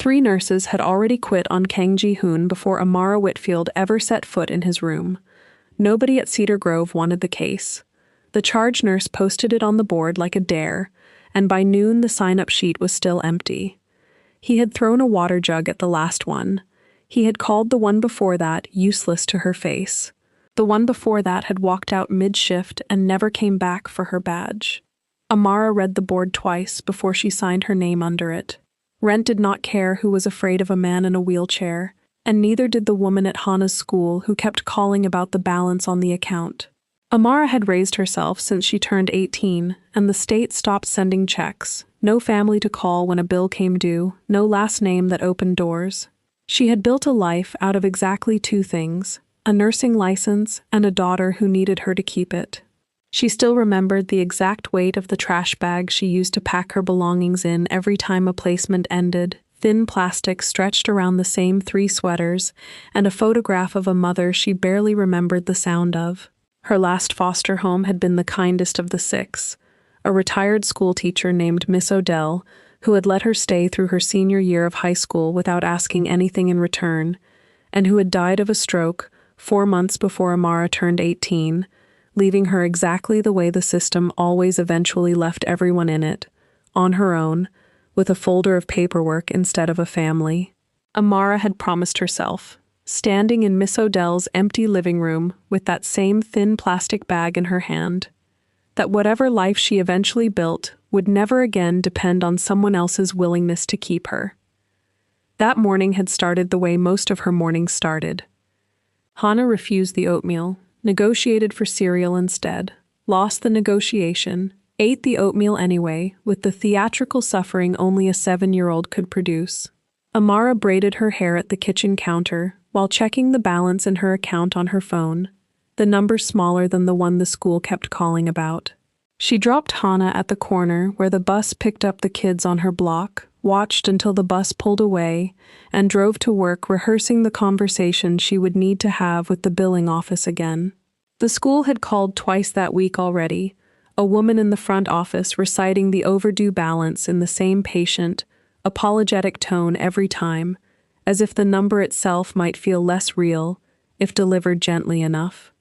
3 nurses had already quit on Kang Ji-hoon before Amara Whitfield ever set foot in his room. Nobody at Cedar Grove wanted the case. The charge nurse posted it on the board like a dare, and by noon the sign-up sheet was still empty. He had thrown a water jug at the last one. He had called the one before that useless to her face. The one before that had walked out mid-shift and never came back for her badge. Amara read the board twice before she signed her name under it. Rent did not care who was afraid of a man in a wheelchair, and neither did the woman at Hana's school who kept calling about the balance on the account. Amara had raised herself since she turned 18, and the state stopped sending checks. No family to call when a bill came due, no last name that opened doors. She had built a life out of exactly 2 things, a nursing license and a daughter who needed her to keep it. She still remembered the exact weight of the trash bag she used to pack her belongings in every time a placement ended, thin plastic stretched around the same 3 sweaters, and a photograph of a mother she barely remembered the sound of. Her last foster home had been the kindest of the 6, a retired school teacher named Miss Odell, who had let her stay through her senior year of high school without asking anything in return, and who had died of a stroke 4 months before Amara turned 18, leaving her exactly the way the system always eventually left everyone in it, on her own, with a folder of paperwork instead of a family. Amara had promised herself, standing in Miss Odell's empty living room with that same thin plastic bag in her hand, that whatever life she eventually built would never again depend on someone else's willingness to keep her. That morning had started the way most of her mornings started. Hana refused the oatmeal, negotiated for cereal instead, lost the negotiation, ate the oatmeal anyway, with the theatrical suffering only a 7-year-old could produce. Amara braided her hair at the kitchen counter while checking the balance in her account on her phone, the number smaller than the one the school kept calling about. She dropped Hana at the corner where the bus picked up the kids on her block, watched until the bus pulled away, and drove to work rehearsing the conversation she would need to have with the billing office again. The school had called twice that week already, a woman in the front office reciting the overdue balance in the same patient, apologetic tone every time, as if the number itself might feel less real if delivered gently enough.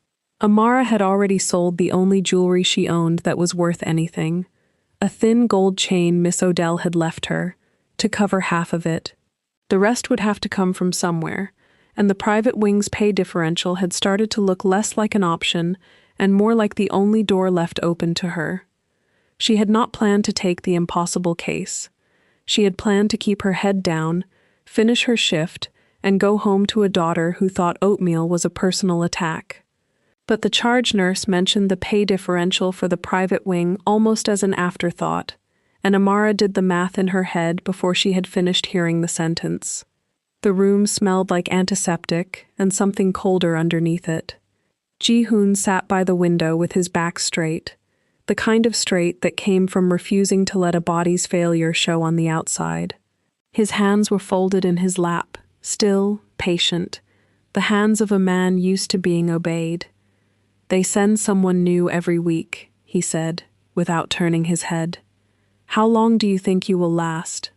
Amara had already sold the only jewelry she owned that was worth anything, a thin gold chain Miss Odell had left her, to cover half of it. The rest would have to come from somewhere, and the private wing's pay differential had started to look less like an option and more like the only door left open to her. She had not planned to take the impossible case. She had planned to keep her head down, finish her shift, and go home to a daughter who thought oatmeal was a personal attack. But the charge nurse mentioned the pay differential for the private wing almost as an afterthought, and Amara did the math in her head before she had finished hearing the sentence. The room smelled like antiseptic and something colder underneath it. Ji-hoon sat by the window with his back straight, the kind of straight that came from refusing to let a body's failure show on the outside. His hands were folded in his lap, still, patient, the hands of a man used to being obeyed. "They send someone new every week," he said, without turning his head. "How long do you think you will last?"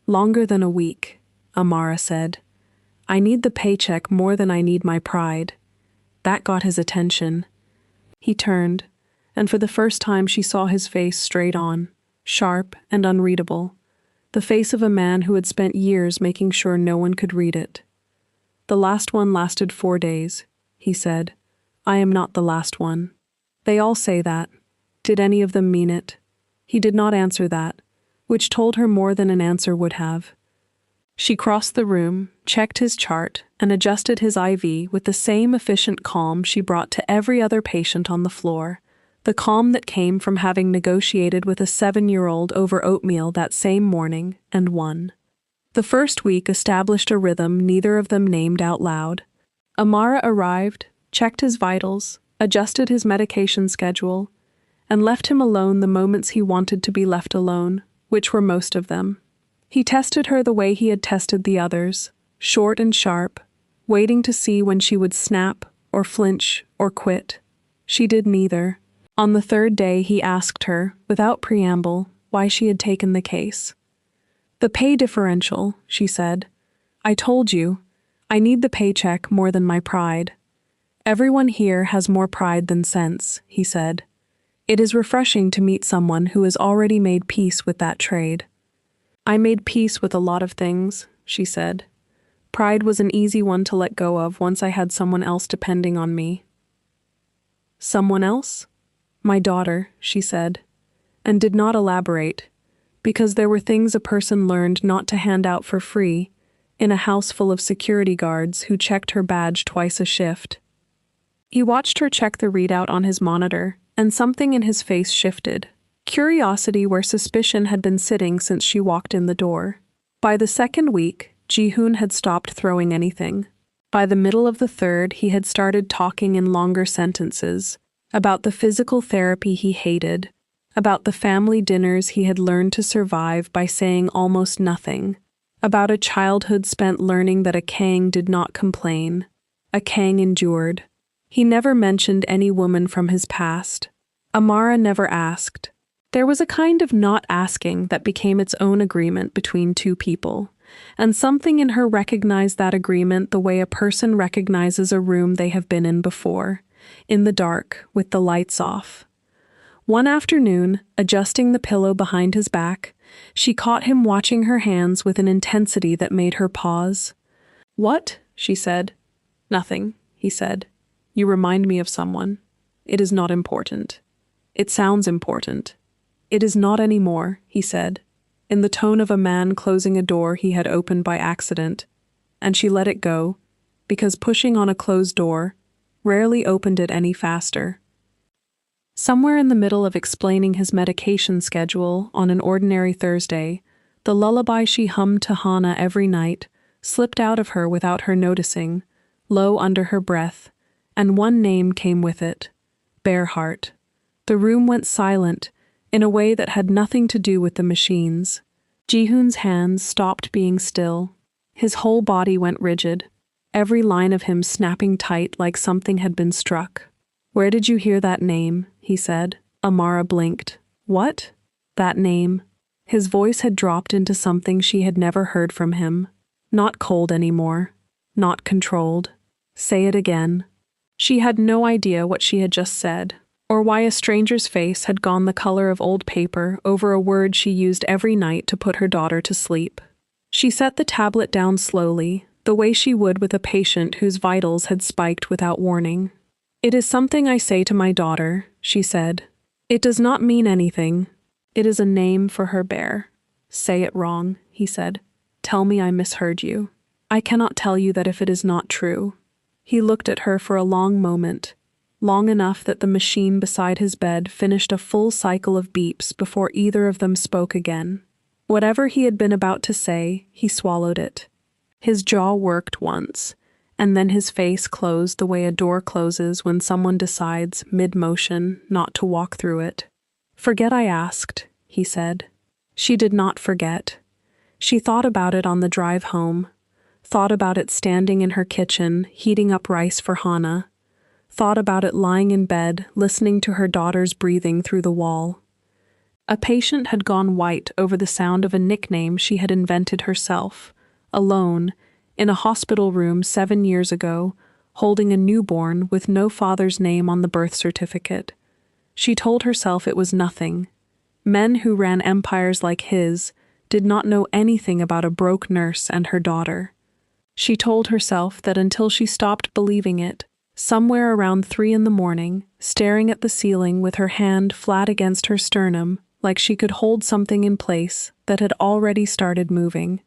"Longer than a week," Amara said. "I need the paycheck more than I need my pride." That got his attention. He turned, and for the first time she saw his face straight on, sharp and unreadable, the face of a man who had spent years making sure no one could read it. "The last one lasted 4 days," he said. "I am not the last one." "They all say that. Did any of them mean it?" He did not answer that, which told her more than an answer would have. She crossed the room, checked his chart, and adjusted his IV with the same efficient calm she brought to every other patient on the floor, the calm that came from having negotiated with a 7-year-old over oatmeal that same morning and won. The first week established a rhythm neither of them named out loud. Amara arrived, checked his vitals, adjusted his medication schedule, and left him alone the moments he wanted to be left alone, which were most of them. He tested her the way he had tested the others, short and sharp, waiting to see when she would snap or flinch or quit. She did neither. On the 3rd day he asked her, without preamble, why she had taken the case. The pay differential, she said. I told you. I need the paycheck more than my pride. Everyone here has more pride than sense, he said. It is refreshing to meet someone who has already made peace with that trade. I made peace with a lot of things, she said. Pride was an easy one to let go of once I had someone else depending on me. Someone else? My daughter, she said, and did not elaborate, because there were things a person learned not to hand out for free in a house full of security guards who checked her badge twice a shift. He watched her check the readout on his monitor, and something in his face shifted. Curiosity where suspicion had been sitting since she walked in the door. By the second week, Ji-hoon had stopped throwing anything. By the middle of the third, he had started talking in longer sentences about the physical therapy he hated, about the family dinners he had learned to survive by saying almost nothing, about a childhood spent learning that a Kang did not complain, a Kang endured. He never mentioned any woman from his past. Amara never asked. There was a kind of not asking that became its own agreement between two people, and something in her recognized that agreement the way a person recognizes a room they have been in before, in the dark, with the lights off. One afternoon, adjusting the pillow behind his back, she caught him watching her hands with an intensity that made her pause. "What?" she said. "Nothing," he said. "You remind me of someone. It is not important. It sounds important. It is not anymore," he said, in the tone of a man closing a door he had opened by accident, and she let it go, because pushing on a closed door rarely opened it any faster. Somewhere in the middle of explaining his medication schedule on an ordinary Thursday, the lullaby she hummed to Hana every night slipped out of her without her noticing, low under her breath, and one name came with it, Bearheart. The room went silent, in a way that had nothing to do with the machines. Ji-hoon's hands stopped being still. His whole body went rigid, every line of him snapping tight like something had been struck. "Where did you hear that name?" he said. Amara blinked. "What?" "That name." His voice had dropped into something she had never heard from him. Not cold anymore. Not controlled. "Say it again." She had no idea what she had just said, or why a stranger's face had gone the color of old paper over a word she used every night to put her daughter to sleep. She set the tablet down slowly, the way she would with a patient whose vitals had spiked without warning. "It is something I say to my daughter," she said. "It does not mean anything. It is a name for her bear." "Say it wrong," he said. "Tell me I misheard you. I cannot tell you that if it is not true." He looked at her for a long moment, long enough that the machine beside his bed finished a full cycle of beeps before either of them spoke again. Whatever he had been about to say, he swallowed it. His jaw worked once, and then his face closed the way a door closes when someone decides, mid-motion, not to walk through it. "Forget I asked," he said. She did not forget. She thought about it on the drive home, thought about it standing in her kitchen, heating up rice for Hana, thought about it lying in bed, listening to her daughter's breathing through the wall. A patient had gone white over the sound of a nickname she had invented herself, alone, in a hospital room 7 years ago, holding a newborn with no father's name on the birth certificate. She told herself it was nothing. Men who ran empires like his did not know anything about a broke nurse and her daughter. She told herself that until she stopped believing it, somewhere around 3 a.m, staring at the ceiling with her hand flat against her sternum, like she could hold something in place that had already started moving.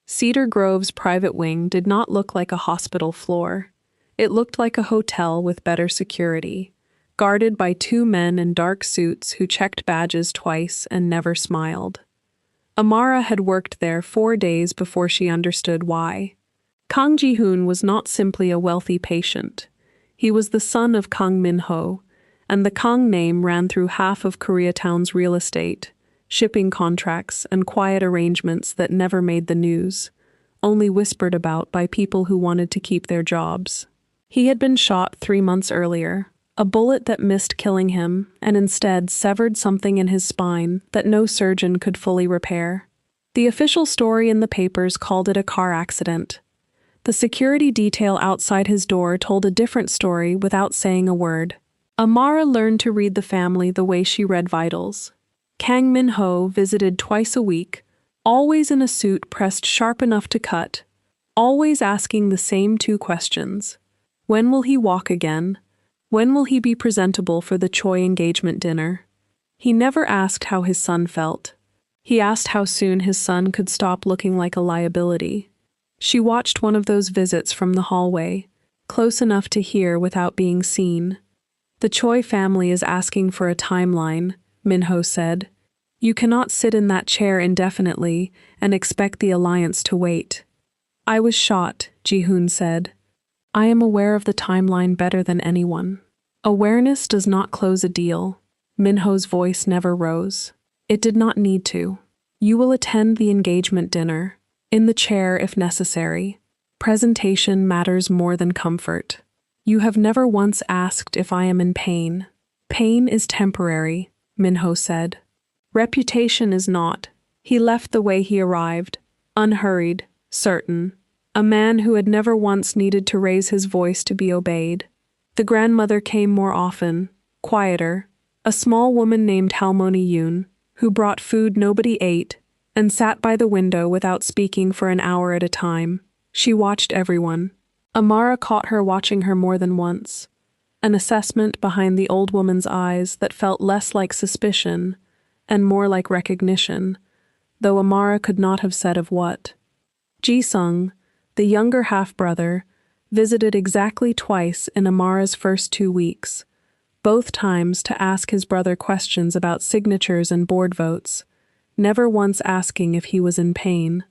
Cedar Grove's private wing did not look like a hospital floor. It looked like a hotel with better security, guarded by 2 men in dark suits who checked badges twice and never smiled. Amara had worked there 4 days before she understood why. Kang Ji-hoon was not simply a wealthy patient. He was the son of Kang Min-ho, and the Kang name ran through half of Koreatown's real estate, shipping contracts, and quiet arrangements that never made the news, only whispered about by people who wanted to keep their jobs. He had been shot 3 months earlier, a bullet that missed killing him and instead severed something in his spine that no surgeon could fully repair. The official story in the papers called it a car accident. The security detail outside his door told a different story without saying a word. Amara learned to read the family the way she read vitals. Kang Min-ho visited twice a week, always in a suit pressed sharp enough to cut, always asking the same two questions. When will he walk again? When will he be presentable for the Choi engagement dinner? He never asked how his son felt. He asked how soon his son could stop looking like a liability. She watched one of those visits from the hallway, close enough to hear without being seen. The Choi family is asking for a timeline, Min-ho said. You cannot sit in that chair indefinitely and expect the alliance to wait. I was shot, Ji-hoon said. I am aware of the timeline better than anyone. Awareness does not close a deal. Min-ho's voice never rose. It did not need to. You will attend the engagement dinner, in the chair if necessary. Presentation matters more than comfort. You have never once asked if I am in pain. Pain is temporary, Min-ho said. Reputation is not. He left the way he arrived, unhurried, certain. A man who had never once needed to raise his voice to be obeyed. The grandmother came more often, quieter, a small woman named Halmoni Yoon, who brought food nobody ate, and sat by the window without speaking for an hour at a time. She watched everyone. Amara caught her watching her more than once. An assessment behind the old woman's eyes that felt less like suspicion and more like recognition, though Amara could not have said of what. Ji-sung, the younger half-brother, visited exactly twice in Amara's first 2 weeks, both times to ask his brother questions about signatures and board votes, never once asking if he was in pain.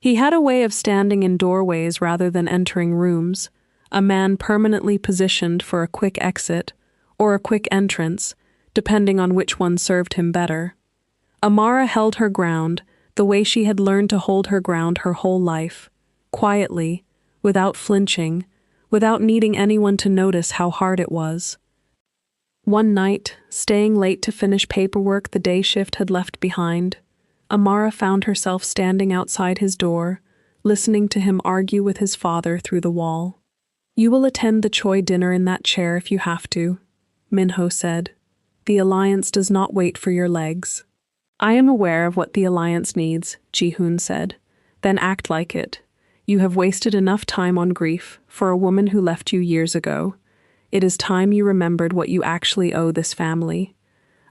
He had a way of standing in doorways rather than entering rooms, a man permanently positioned for a quick exit or a quick entrance, depending on which one served him better. Amara held her ground the way she had learned to hold her ground her whole life, quietly, without flinching, without needing anyone to notice how hard it was. One night, staying late to finish paperwork the day shift had left behind, Amara found herself standing outside his door, listening to him argue with his father through the wall. You will attend the Choi dinner in that chair if you have to, Min-ho said. The alliance does not wait for your legs. I am aware of what the alliance needs, Ji-hoon said. Then act like it. You have wasted enough time on grief for a woman who left you years ago. It is time you remembered what you actually owe this family.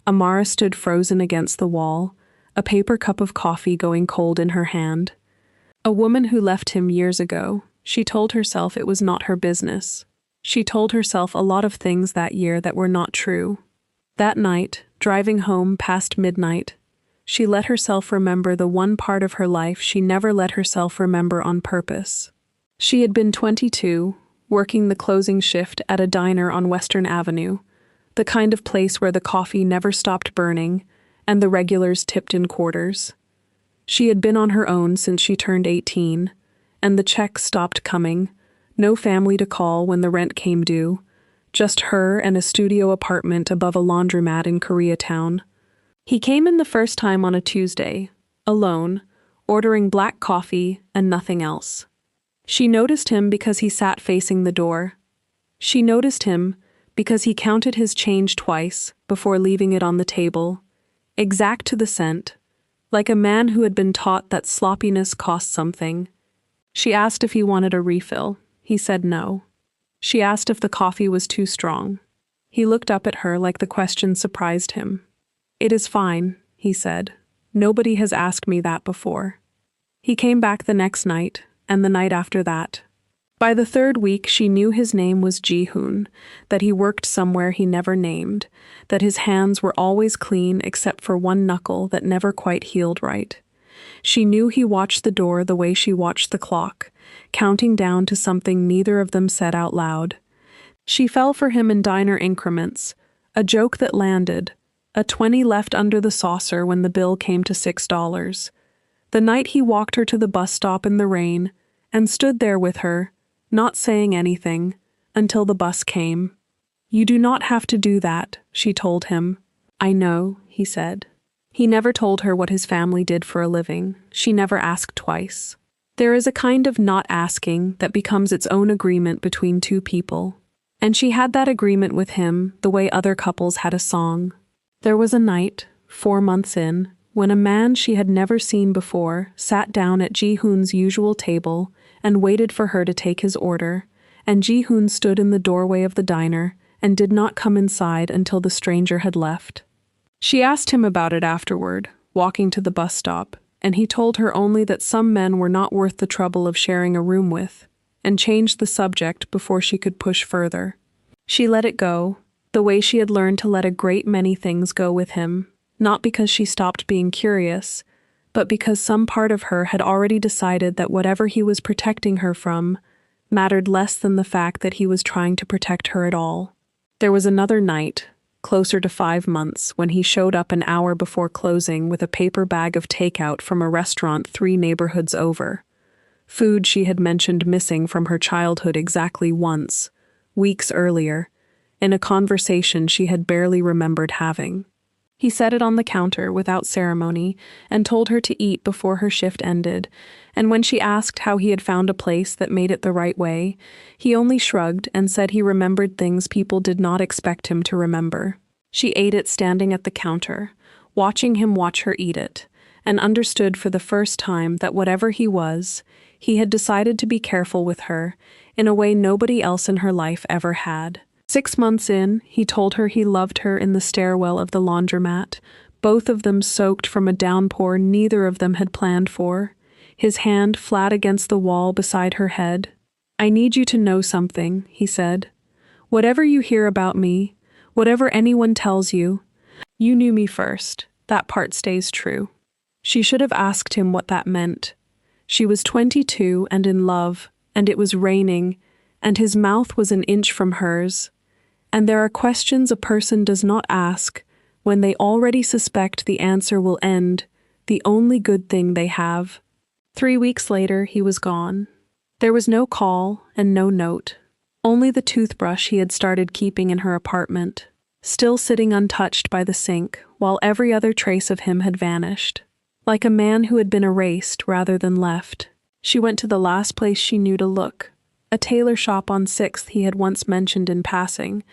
Amara stood frozen against the wall, a paper cup of coffee going cold in her hand. A woman who left him years ago. She told herself it was not her business. She told herself a lot of things that year that were not true. That night, driving home past midnight, she let herself remember the one part of her life she never let herself remember on purpose. She had been 22, working the closing shift at a diner on Western Avenue, the kind of place where the coffee never stopped burning and the regulars tipped in quarters. She had been on her own since she turned 18, and the checks stopped coming, no family to call when the rent came due, just her and a studio apartment above a laundromat in Koreatown. He came in the first time on a Tuesday, alone, ordering black coffee and nothing else. She noticed him because he sat facing the door. She noticed him because he counted his change twice before leaving it on the table, exact to the cent, like a man who had been taught that sloppiness cost something. She asked if he wanted a refill. He said no. She asked if the coffee was too strong. He looked up at her like the question surprised him. It is fine, he said. Nobody has asked me that before. He came back the next night, and the night after that. By the third week, she knew his name was Ji-hoon, that he worked somewhere he never named, that his hands were always clean except for one knuckle that never quite healed right. She knew he watched the door the way she watched the clock, counting down to something neither of them said out loud. She fell for him in diner increments, a joke that landed, a 20 left under the saucer when the bill came to $6. The night he walked her to the bus stop in the rain and stood there with her, not saying anything, until the bus came. You do not have to do that, she told him. I know, he said. He never told her what his family did for a living. She never asked twice. There is a kind of not asking that becomes its own agreement between two people. And she had that agreement with him the way other couples had a song. There was a night, 4 months in, when a man she had never seen before sat down at Ji-hoon's usual table and waited for her to take his order, and Ji-hoon stood in the doorway of the diner and did not come inside until the stranger had left. She asked him about it afterward, walking to the bus stop, and he told her only that some men were not worth the trouble of sharing a room with, and changed the subject before she could push further. She let it go, the way she had learned to let a great many things go with him, not because she stopped being curious, but because some part of her had already decided that whatever he was protecting her from mattered less than the fact that he was trying to protect her at all. There was another night, closer to 5 months, when he showed up an hour before closing with a paper bag of takeout from a restaurant 3 neighborhoods over. Food she had mentioned missing from her childhood exactly once, weeks earlier, in a conversation she had barely remembered having. He set it on the counter without ceremony and told her to eat before her shift ended, and when she asked how he had found a place that made it the right way, he only shrugged and said he remembered things people did not expect him to remember. She ate it standing at the counter, watching him watch her eat it, and understood for the first time that whatever he was, he had decided to be careful with her in a way nobody else in her life ever had. 6 months in, he told her he loved her in the stairwell of the laundromat, both of them soaked from a downpour neither of them had planned for, his hand flat against the wall beside her head. "I need you to know something," he said. "Whatever you hear about me, whatever anyone tells you, you knew me first. That part stays true." She should have asked him what that meant. She was 22 and in love, and it was raining, and his mouth was an inch from hers. And there are questions a person does not ask when they already suspect the answer will end the only good thing they have. 3 weeks later, he was gone. There was no call and no note, only the toothbrush he had started keeping in her apartment, still sitting untouched by the sink while every other trace of him had vanished. Like a man who had been erased rather than left, she went to the last place she knew to look, a tailor shop on 6th he had once mentioned in passing,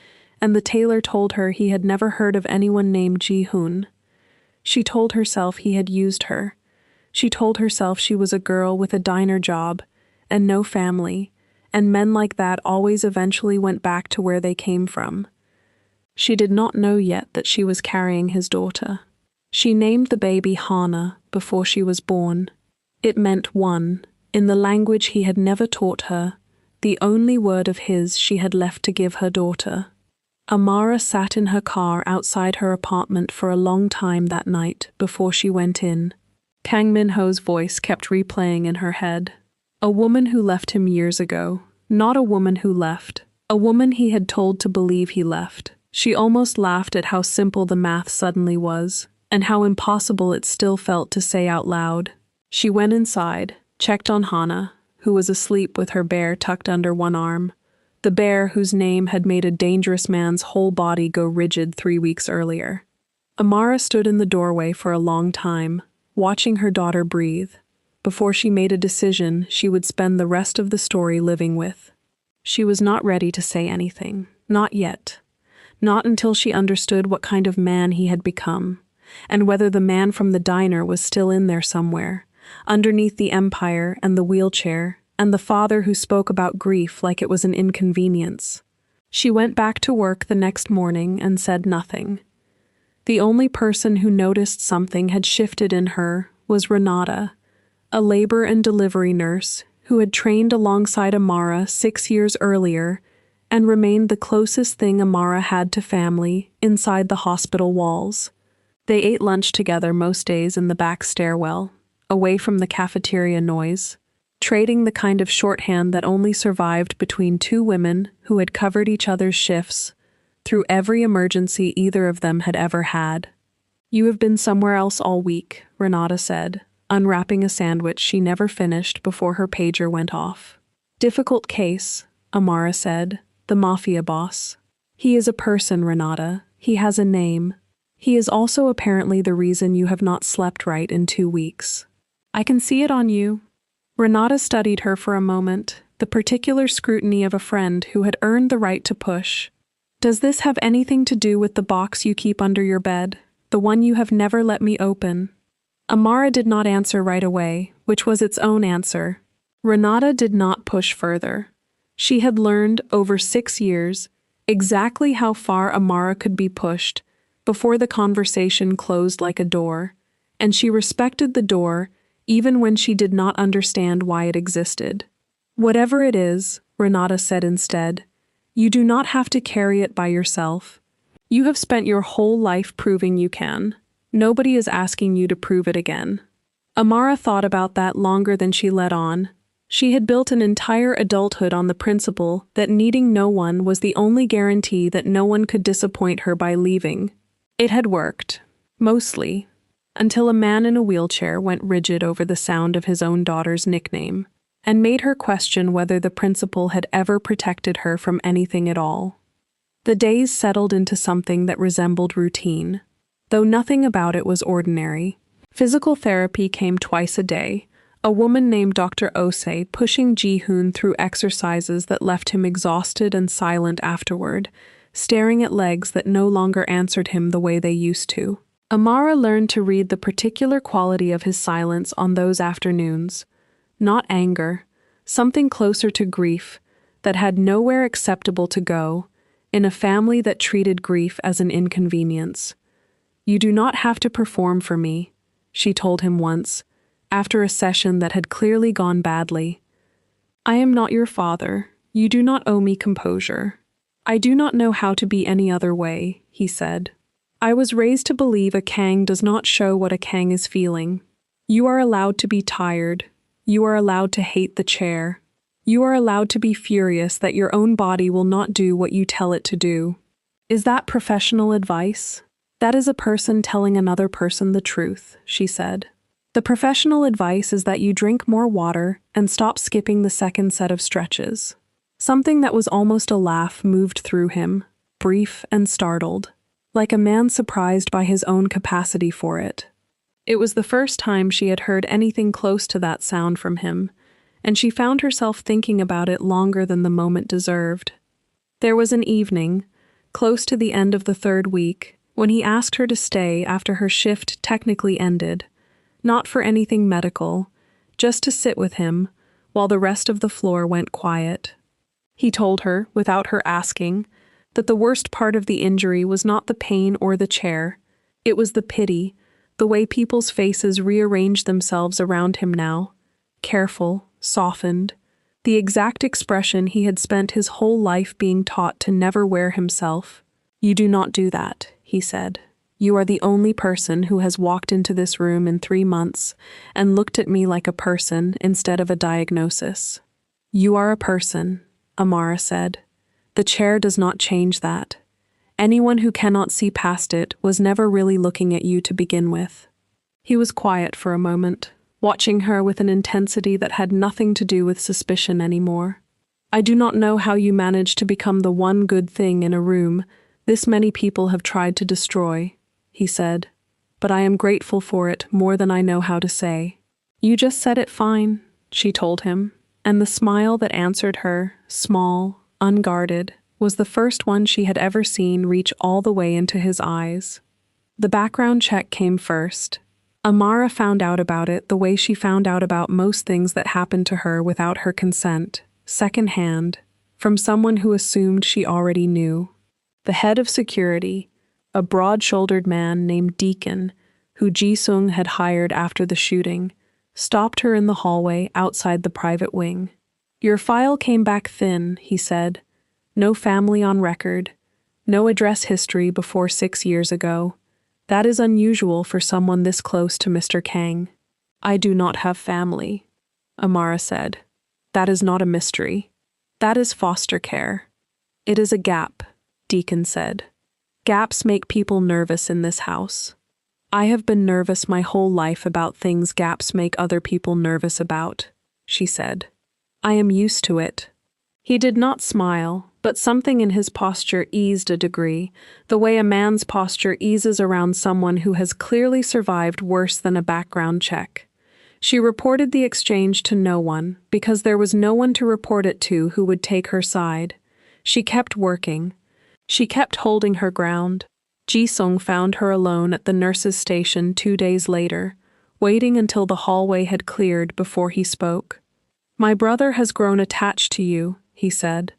and the tailor told her he had never heard of anyone named Ji-hoon. She told herself he had used her. She told herself she was a girl with a diner job and no family, and men like that always eventually went back to where they came from. She did not know yet that she was carrying his daughter. She named the baby Hana before she was born. It meant one, in the language he had never taught her, the only word of his she had left to give her daughter. Amara sat in her car outside her apartment for a long time that night before she went in. Kang Min-ho's voice kept replaying in her head. A woman who left him years ago, not a woman who left, a woman he had told to believe he left. She almost laughed at how simple the math suddenly was, and how impossible it still felt to say out loud. She went inside, checked on Hana, who was asleep with her bear tucked under one arm, the bear whose name had made a dangerous man's whole body go rigid 3 weeks earlier. Amara stood in the doorway for a long time, watching her daughter breathe, before she made a decision she would spend the rest of the story living with. She was not ready to say anything, not yet, not until she understood what kind of man he had become, and whether the man from the diner was still in there somewhere, underneath the empire and the wheelchair, and the father who spoke about grief like it was an inconvenience. She went back to work the next morning and said nothing. The only person who noticed something had shifted in her was Renata, a labor and delivery nurse who had trained alongside Amara 6 years earlier and remained the closest thing Amara had to family inside the hospital walls. They ate lunch together most days in the back stairwell, away from the cafeteria noise, trading the kind of shorthand that only survived between 2 women who had covered each other's shifts through every emergency either of them had ever had. "You have been somewhere else all week," Renata said, unwrapping a sandwich she never finished before her pager went off. "Difficult case," Amara said, "the Mafia boss. He is a person, Renata. He has a name. He is also apparently the reason you have not slept right in 2 weeks. I can see it on you." Renata studied her for a moment, the particular scrutiny of a friend who had earned the right to push. "Does this have anything to do with the box you keep under your bed, the one you have never let me open?" Amara did not answer right away, which was its own answer. Renata did not push further. She had learned, over 6 years, exactly how far Amara could be pushed before the conversation closed like a door, and she respected the door even when she did not understand why it existed. "Whatever it is," Renata said instead, "you do not have to carry it by yourself. You have spent your whole life proving you can. Nobody is asking you to prove it again." Amara thought about that longer than she let on. She had built an entire adulthood on the principle that needing no one was the only guarantee that no one could disappoint her by leaving. It had worked, mostly, until a man in a wheelchair went rigid over the sound of his own daughter's nickname, and made her question whether the principle had ever protected her from anything at all. The days settled into something that resembled routine, though nothing about it was ordinary. Physical therapy came twice a day, a woman named Dr. Osei pushing Ji-hoon through exercises that left him exhausted and silent afterward, staring at legs that no longer answered him the way they used to. Amara learned to read the particular quality of his silence on those afternoons. Not anger, something closer to grief, that had nowhere acceptable to go, in a family that treated grief as an inconvenience. "You do not have to perform for me," she told him once, after a session that had clearly gone badly. "I am not your father. You do not owe me composure." "I do not know how to be any other way," he said. "I was raised to believe a Kang does not show what a Kang is feeling. You are allowed to be tired. You are allowed to hate the chair. You are allowed to be furious that your own body will not do what you tell it to do." "Is that professional advice?" "That is a person telling another person the truth," she said. "The professional advice is that you drink more water and stop skipping the second set of stretches." Something that was almost a laugh moved through him, brief and startled, like a man surprised by his own capacity for it. It was the first time she had heard anything close to that sound from him, and she found herself thinking about it longer than the moment deserved. There was an evening, close to the end of the 3rd week, when he asked her to stay after her shift technically ended, not for anything medical, just to sit with him while the rest of the floor went quiet. He told her, without her asking, that the worst part of the injury was not the pain or the chair. It was the pity, the way people's faces rearranged themselves around him now, careful, softened, the exact expression he had spent his whole life being taught to never wear himself. "You do not do that," he said. "You are the only person who has walked into this room in 3 months and looked at me like a person instead of a diagnosis." "You are a person," Amara said. "The chair does not change that. Anyone who cannot see past it was never really looking at you to begin with." He was quiet for a moment, watching her with an intensity that had nothing to do with suspicion anymore. "I do not know how you managed to become the one good thing in a room this many people have tried to destroy," he said, "but I am grateful for it more than I know how to say." "You just said it fine," she told him, and the smile that answered her, small, unguarded, was the first one she had ever seen reach all the way into his eyes. The background check came first. Amara found out about it the way she found out about most things that happened to her without her consent, secondhand, from someone who assumed she already knew. The head of security, a broad-shouldered man named Deacon, who Ji-sung had hired after the shooting, stopped her in the hallway outside the private wing. "Your file came back thin," he said. "No family on record. No address history before 6 years ago. That is unusual for someone this close to Mr. Kang." "I do not have family," Amara said. "That is not a mystery. That is foster care." "It is a gap," Deacon said. "Gaps make people nervous in this house. I have been nervous my whole life about things gaps make other people nervous about," she said. "I am used to it." He did not smile, But something in his posture eased a degree, the way a man's posture eases around someone who has clearly survived worse than a background check. She reported the exchange to no one, because there was no one to report it to who would take her side. She kept working. She kept holding her ground. Ji-sung found her alone at the nurse's station 2 days later, waiting until the hallway had cleared before he spoke. "My brother has grown attached to you," he said.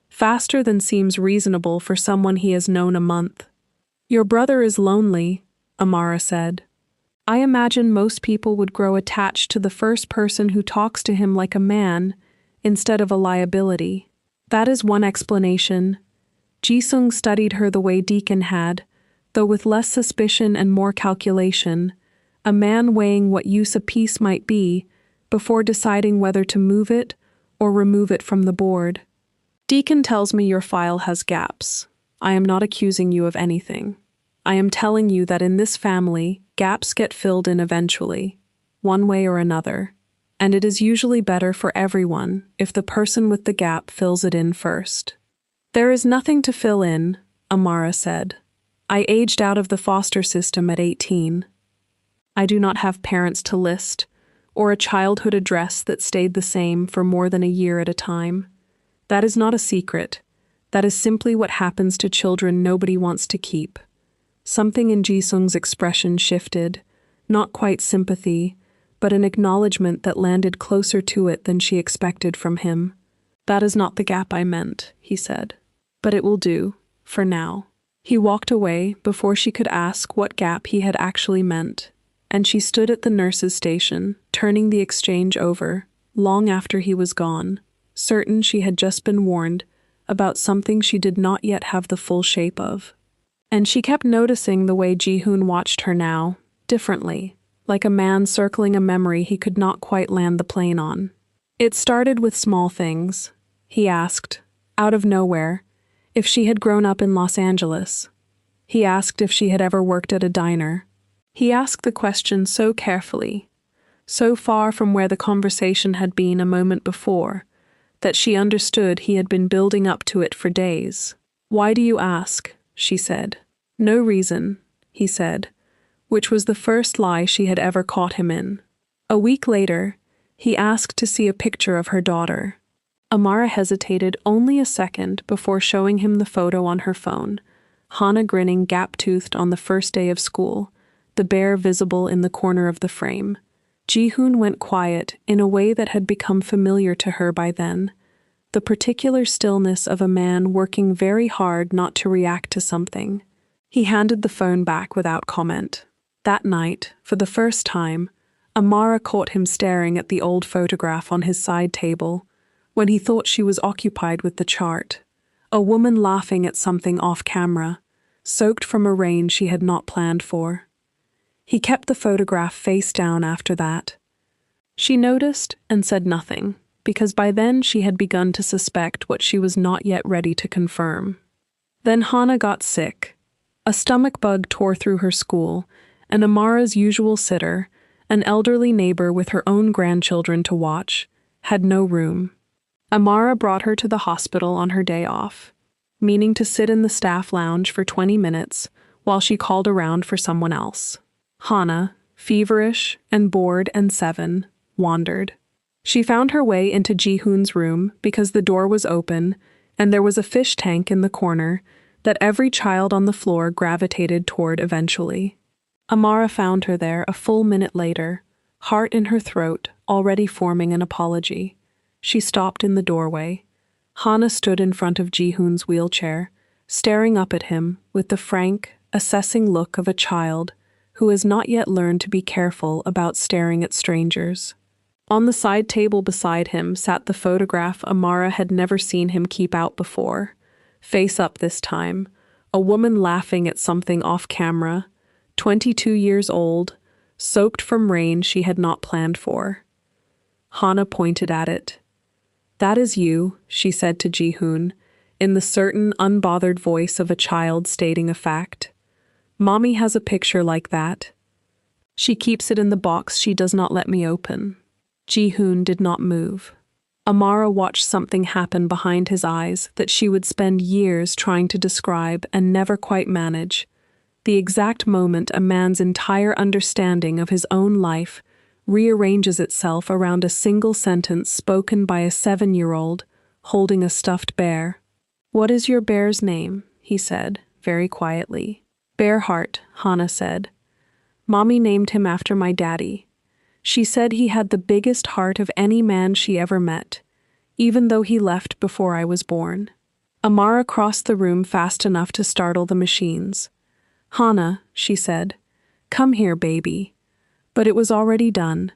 "Faster than seems reasonable for someone he has known a month." "Your brother is lonely," Amara said. "I imagine most people would grow attached to the first person who talks to him like a man, instead of a liability. That is one explanation." Ji-sung studied her the way Deacon had, though with less suspicion and more calculation, a man weighing what use a piece might be before deciding whether to move it or remove it from the board. "Deacon tells me your file has gaps. I am not accusing you of anything. I am telling you that in this family, gaps get filled in eventually, one way or another, and it is usually better for everyone if the person with the gap fills it in first." "There is nothing to fill in," Amara said. "I aged out of the foster system at 18. I do not have parents to list, or a childhood address that stayed the same for more than a year at a time. That is not a secret. That is simply what happens to children nobody wants to keep." Something in Ji-sung's expression shifted, not quite sympathy, but an acknowledgement that landed closer to it than she expected from him. "That is not the gap I meant," he said. "But it will do, for now." He walked away before she could ask what gap he had actually meant, and she stood at the nurse's station, turning the exchange over, long after he was gone, certain she had just been warned about something she did not yet have the full shape of. And she kept noticing the way Ji-hoon watched her now, differently, like a man circling a memory he could not quite land the plane on. It started with small things. He asked, out of nowhere, if she had grown up in Los Angeles. He asked if she had ever worked at a diner. He asked the question so carefully, so far from where the conversation had been a moment before, that she understood he had been building up to it for days. "Why do you ask?" she said. "No reason," he said, which was the first lie she had ever caught him in. A week later, he asked to see a picture of her daughter. Amara hesitated only a second before showing him the photo on her phone, Hana grinning gap-toothed on the first day of school, the bear visible in the corner of the frame. Ji-hoon went quiet in a way that had become familiar to her by then, the particular stillness of a man working very hard not to react to something. He handed the phone back without comment. That night, for the first time, Amara caught him staring at the old photograph on his side table, when he thought she was occupied with the chart. A woman laughing at something off-camera, soaked from a rain she had not planned for. He kept the photograph face down after that. She noticed and said nothing, because by then she had begun to suspect what she was not yet ready to confirm. Then Hana got sick. A stomach bug tore through her school, and Amara's usual sitter, an elderly neighbor with her own grandchildren to watch, had no room. Amara brought her to the hospital on her day off, meaning to sit in the staff lounge for 20 minutes while she called around for someone else. Hana, feverish and bored and 7, wandered. She found her way into Ji-hoon's room because the door was open and there was a fish tank in the corner that every child on the floor gravitated toward eventually. Amara found her there a full minute later, heart in her throat, already forming an apology. She stopped in the doorway. Hana stood in front of Ji-hoon's wheelchair, staring up at him with the frank, assessing look of a child who has not yet learned to be careful about staring at strangers. On the side table beside him sat the photograph Amara had never seen him keep out before. Face up this time, a woman laughing at something off camera, 22 years old, soaked from rain she had not planned for. Hana pointed at it. "That is you," she said to Ji-hoon, in the certain, unbothered voice of a child stating a fact. "Mommy has a picture like that. She keeps it in the box she does not let me open." Ji-hoon did not move. Amara watched something happen behind his eyes that she would spend years trying to describe and never quite manage. The exact moment a man's entire understanding of his own life rearranges itself around a single sentence spoken by a 7-year-old holding a stuffed bear. "What is your bear's name?" he said, very quietly. "Bearheart," Hannah said. "Mommy named him after my daddy. She said he had the biggest heart of any man she ever met, even though he left before I was born." Amara crossed the room fast enough to startle the machines. "Hannah," she said, "come here, baby." But it was already done.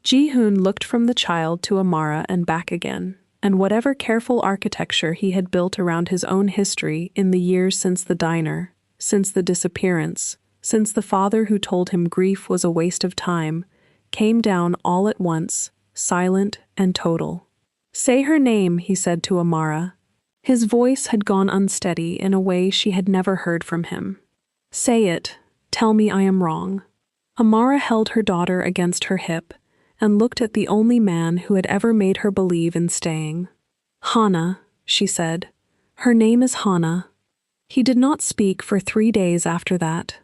Ji-hoon looked from the child to Amara and back again, and whatever careful architecture he had built around his own history in the years since the diner, since the disappearance, since the father who told him grief was a waste of time, came down all at once, silent and total. "Say her name," he said to Amara. His voice had gone unsteady in a way she had never heard from him. "Say it. Tell me I am wrong." Amara held her daughter against her hip and looked at the only man who had ever made her believe in staying. "Hannah," she said. "Her name is Hannah." He did not speak for 3 days after that.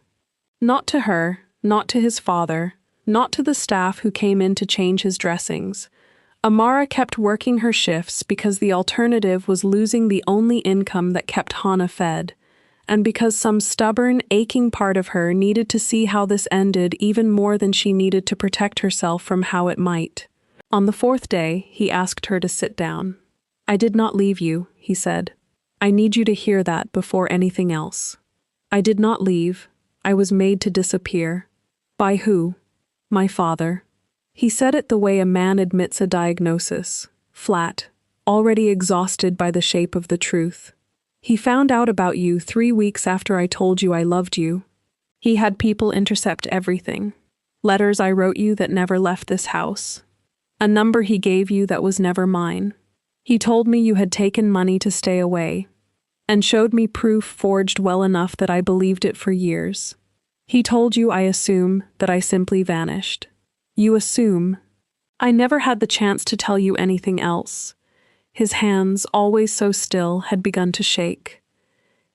Not to her, not to his father, not to the staff who came in to change his dressings. Amara kept working her shifts because the alternative was losing the only income that kept Hannah fed, and because some stubborn, aching part of her needed to see how this ended even more than she needed to protect herself from how it might. On the 4th day, he asked her to sit down. "I did not leave you," he said. "I need you to hear that before anything else. I did not leave. I was made to disappear." "By who?" "My father." He said it the way a man admits a diagnosis, flat, already exhausted by the shape of the truth. "He found out about you 3 weeks after I told you I loved you. He had people intercept everything. Letters I wrote you that never left this house. A number he gave you that was never mine. He told me you had taken money to stay away, and showed me proof forged well enough that I believed it for years. He told you, I assume, that I simply vanished. You assume. I never had the chance to tell you anything else." His hands, always so still, had begun to shake.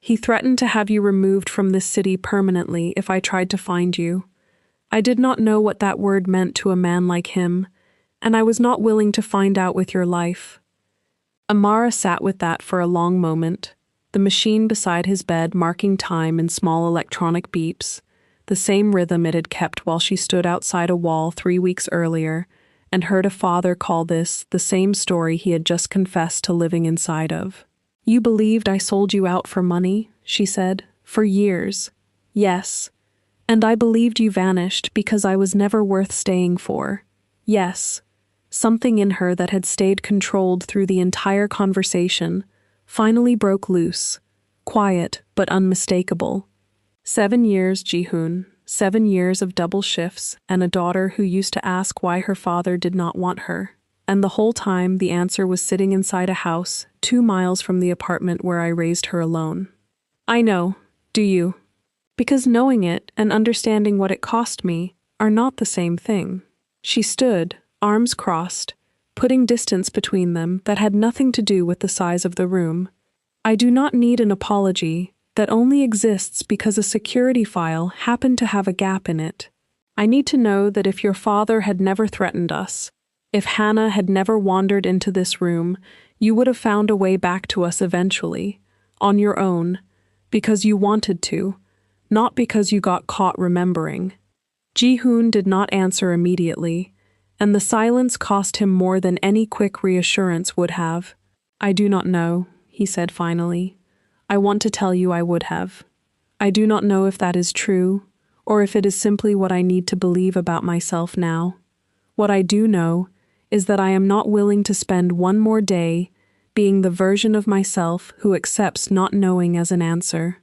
"He threatened to have you removed from this city permanently if I tried to find you. I did not know what that word meant to a man like him, and I was not willing to find out with your life." Amara sat with that for a long moment, the machine beside his bed marking time in small electronic beeps, the same rhythm it had kept while she stood outside a wall 3 weeks earlier and heard a father call this the same story he had just confessed to living inside of. "You believed I sold you out for money," she said, "for years. Yes. And I believed you vanished because I was never worth staying for. Yes." Something in her that had stayed controlled through the entire conversation finally broke loose, quiet but unmistakable. 7 years, Ji-hoon, 7 years of double shifts, and a daughter who used to ask why her father did not want her. And the whole time the answer was sitting inside a house 2 miles from the apartment where I raised her alone. "I know, do you? Because knowing it and understanding what it cost me are not the same thing." She stood, arms crossed, putting distance between them that had nothing to do with the size of the room. "I do not need an apology that only exists because a security file happened to have a gap in it. I need to know that if your father had never threatened us, if Hannah had never wandered into this room, you would have found a way back to us eventually, on your own, because you wanted to, not because you got caught remembering." Ji-hoon did not answer immediately, and the silence cost him more than any quick reassurance would have. "I do not know," he said finally. "I want to tell you I would have. I do not know if that is true, or if it is simply what I need to believe about myself now. What I do know is that I am not willing to spend one more day being the version of myself who accepts not knowing as an answer."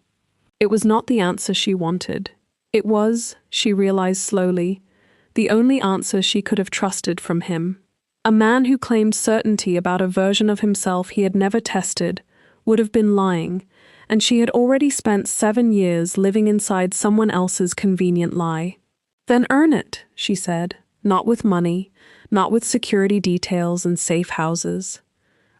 It was not the answer she wanted. It was, she realized slowly, the only answer she could have trusted from him. A man who claimed certainty about a version of himself he had never tested would have been lying, and she had already spent 7 years living inside someone else's convenient lie. "Then earn it," she said. not with money, not with security details and safe houses.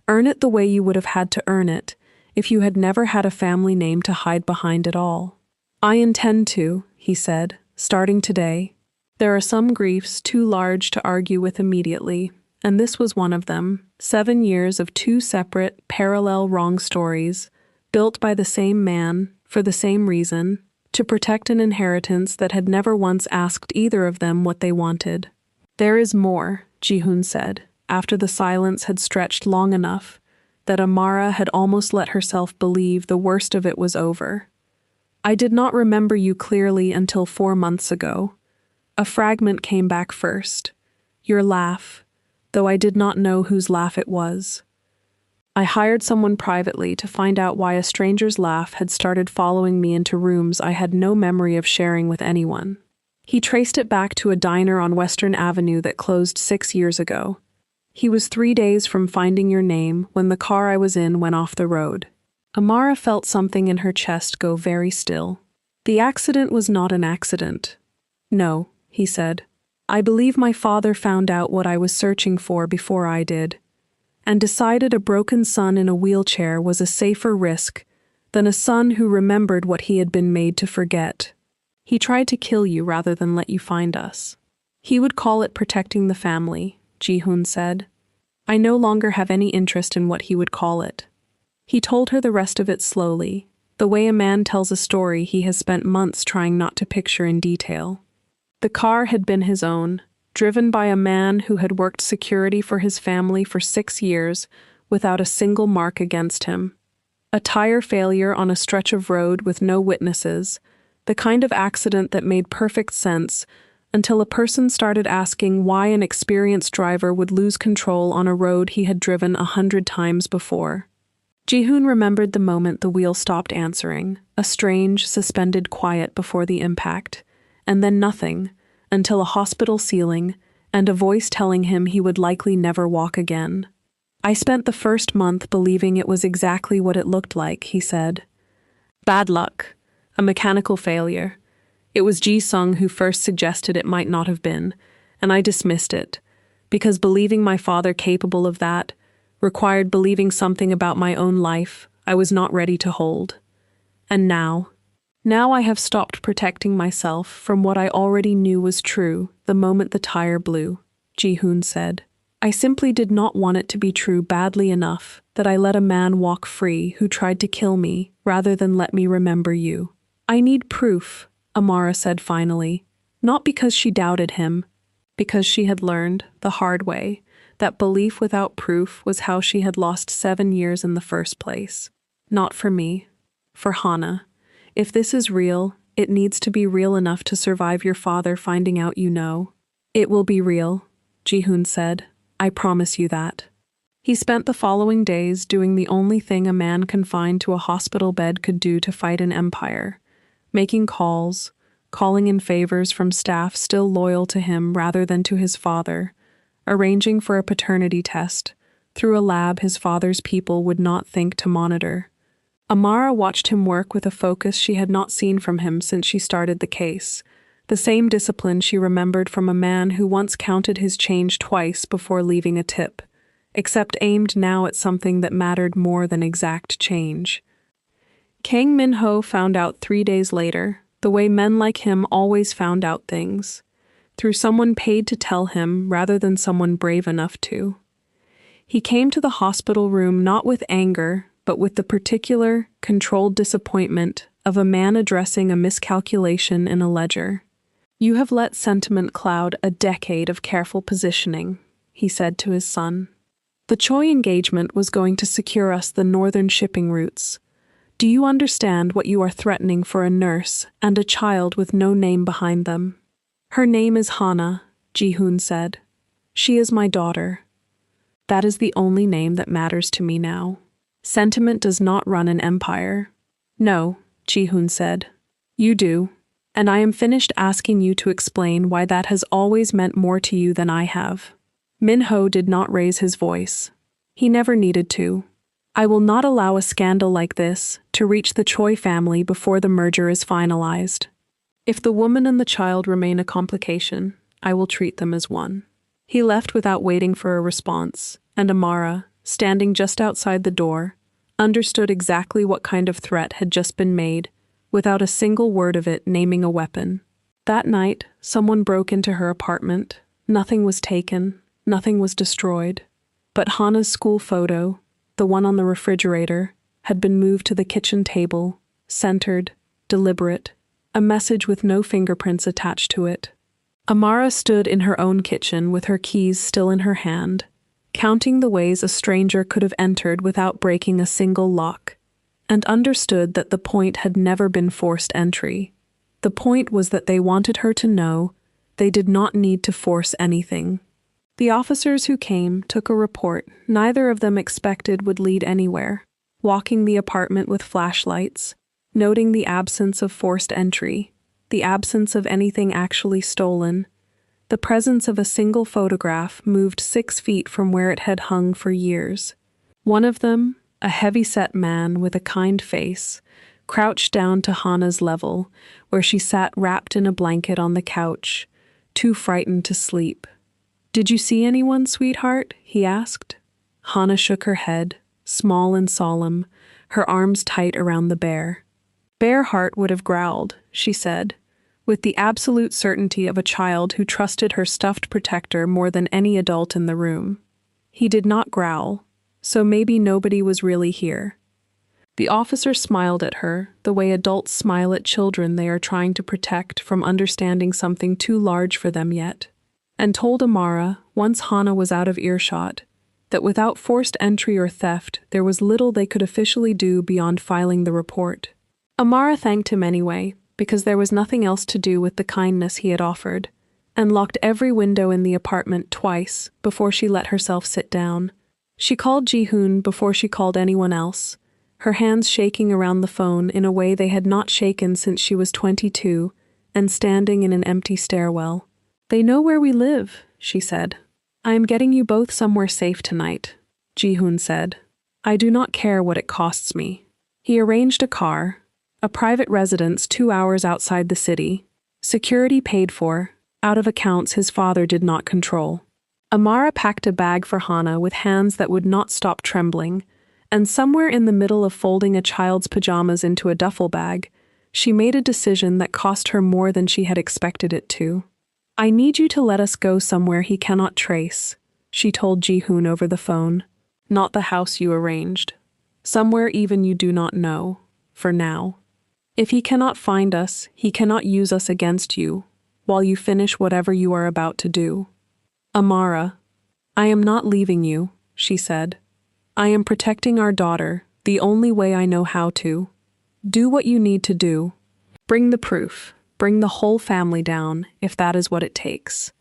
Earn it the way you would have had to earn it if you had never had a family name to hide behind at all. I intend to, he said, starting today. There are some griefs too large to argue with immediately, and this was one of them. 7 years of two separate, parallel wrong stories, built by the same man, for the same reason, to protect an inheritance that had never once asked either of them what they wanted. There is more, Ji-hoon said, after the silence had stretched long enough that Amara had almost let herself believe the worst of it was over. I did not remember you clearly until 4 months ago. A fragment came back first. Your laugh, though I did not know whose laugh it was. I hired someone privately to find out why a stranger's laugh had started following me into rooms I had no memory of sharing with anyone. He traced it back to a diner on Western Avenue that closed 6 years ago. He was 3 days from finding your name when the car I was in went off the road. Amara felt something in her chest go very still. The accident was not an accident. No, he said. I believe my father found out what I was searching for before I did, and decided a broken son in a wheelchair was a safer risk than a son who remembered what he had been made to forget. He tried to kill you rather than let you find us. He would call it protecting the family, Ji-hoon said. I no longer have any interest in what he would call it. He told her the rest of it slowly, the way a man tells a story he has spent months trying not to picture in detail. The car had been his own, driven by a man who had worked security for his family for 6 years without a single mark against him. A tire failure on a stretch of road with no witnesses, the kind of accident that made perfect sense until a person started asking why an experienced driver would lose control on a road he had driven 100 times before. Ji-hoon remembered the moment the wheel stopped answering, a strange, suspended quiet before the impact, and then nothing, until a hospital ceiling and a voice telling him he would likely never walk again. I spent the first month believing it was exactly what it looked like, he said. Bad luck. A mechanical failure. It was Ji-sung who first suggested it might not have been, and I dismissed it, because believing my father capable of that required believing something about my own life I was not ready to hold. And now I have stopped protecting myself from what I already knew was true the moment the tire blew, Ji-hoon said. I simply did not want it to be true badly enough that I let a man walk free who tried to kill me rather than let me remember you. I need proof, Amara said finally, not because she doubted him, because she had learned, the hard way, that belief without proof was how she had lost 7 years in the first place. Not for me, for Hana. If this is real, it needs to be real enough to survive your father finding out you know. It will be real, Ji-hoon said. I promise you that. He spent the following days doing the only thing a man confined to a hospital bed could do to fight an empire, making calls, calling in favors from staff still loyal to him rather than to his father, arranging for a paternity test through a lab his father's people would not think to monitor. Amara watched him work with a focus she had not seen from him since she started the case, the same discipline she remembered from a man who once counted his change twice before leaving a tip, except aimed now at something that mattered more than exact change. Kang Min-ho found out 3 days later, the way men like him always found out things, through someone paid to tell him rather than someone brave enough to. He came to the hospital room not with anger, but with the particular, controlled disappointment of a man addressing a miscalculation in a ledger. You have let sentiment cloud a decade of careful positioning, he said to his son. The Choi engagement was going to secure us the northern shipping routes. Do you understand what you are threatening for a nurse and a child with no name behind them? Her name is Hana, Ji-hoon said. She is my daughter. That is the only name that matters to me now. Sentiment does not run an empire. No, Ji-hoon said. You do, and I am finished asking you to explain why that has always meant more to you than I have. Min-ho did not raise his voice. He never needed to. I will not allow a scandal like this to reach the Choi family before the merger is finalized. If the woman and the child remain a complication, I will treat them as one." He left without waiting for a response, and Amara, standing just outside the door, understood exactly what kind of threat had just been made, without a single word of it naming a weapon. That night, someone broke into her apartment. Nothing was taken, nothing was destroyed. But Hannah's school photo, the one on the refrigerator, had been moved to the kitchen table, centered, deliberate, a message with no fingerprints attached to it. Amara stood in her own kitchen with her keys still in her hand, counting the ways a stranger could have entered without breaking a single lock, and understood that the point had never been forced entry. The point was that they wanted her to know they did not need to force anything. The officers who came took a report neither of them expected would lead anywhere, walking the apartment with flashlights, noting the absence of forced entry, the absence of anything actually stolen, the presence of a single photograph moved 6 feet from where it had hung for years. One of them, a heavy-set man with a kind face, crouched down to Hannah's level, where she sat wrapped in a blanket on the couch, too frightened to sleep. "Did you see anyone, sweetheart?" he asked. Hannah shook her head, small and solemn, her arms tight around the bear. "Bearheart would have growled," she said, with the absolute certainty of a child who trusted her stuffed protector more than any adult in the room. He did not growl, so maybe nobody was really here. The officer smiled at her, the way adults smile at children they are trying to protect from understanding something too large for them yet, and told Amara, once Hannah was out of earshot, that without forced entry or theft, there was little they could officially do beyond filing the report. Amara thanked him anyway, because there was nothing else to do with the kindness he had offered, and locked every window in the apartment twice before she let herself sit down. She called Ji-hoon before she called anyone else, her hands shaking around the phone in a way they had not shaken since she was 22, and standing in an empty stairwell. "They know where we live," she said. "I am getting you both somewhere safe tonight," Ji-hoon said. "I do not care what it costs me." He arranged a car, a private residence 2 hours outside the city, security paid for, out of accounts his father did not control. Amara packed a bag for Hannah with hands that would not stop trembling, and somewhere in the middle of folding a child's pajamas into a duffel bag, she made a decision that cost her more than she had expected it to. "I need you to let us go somewhere he cannot trace," she told Ji-hoon over the phone. "Not the house you arranged. Somewhere even you do not know, for now. If he cannot find us, he cannot use us against you, while you finish whatever you are about to do." "Amara, I am not leaving you," she said. "I am protecting our daughter, the only way I know how to. Do what you need to do. Bring the proof, bring the whole family down, if that is what it takes.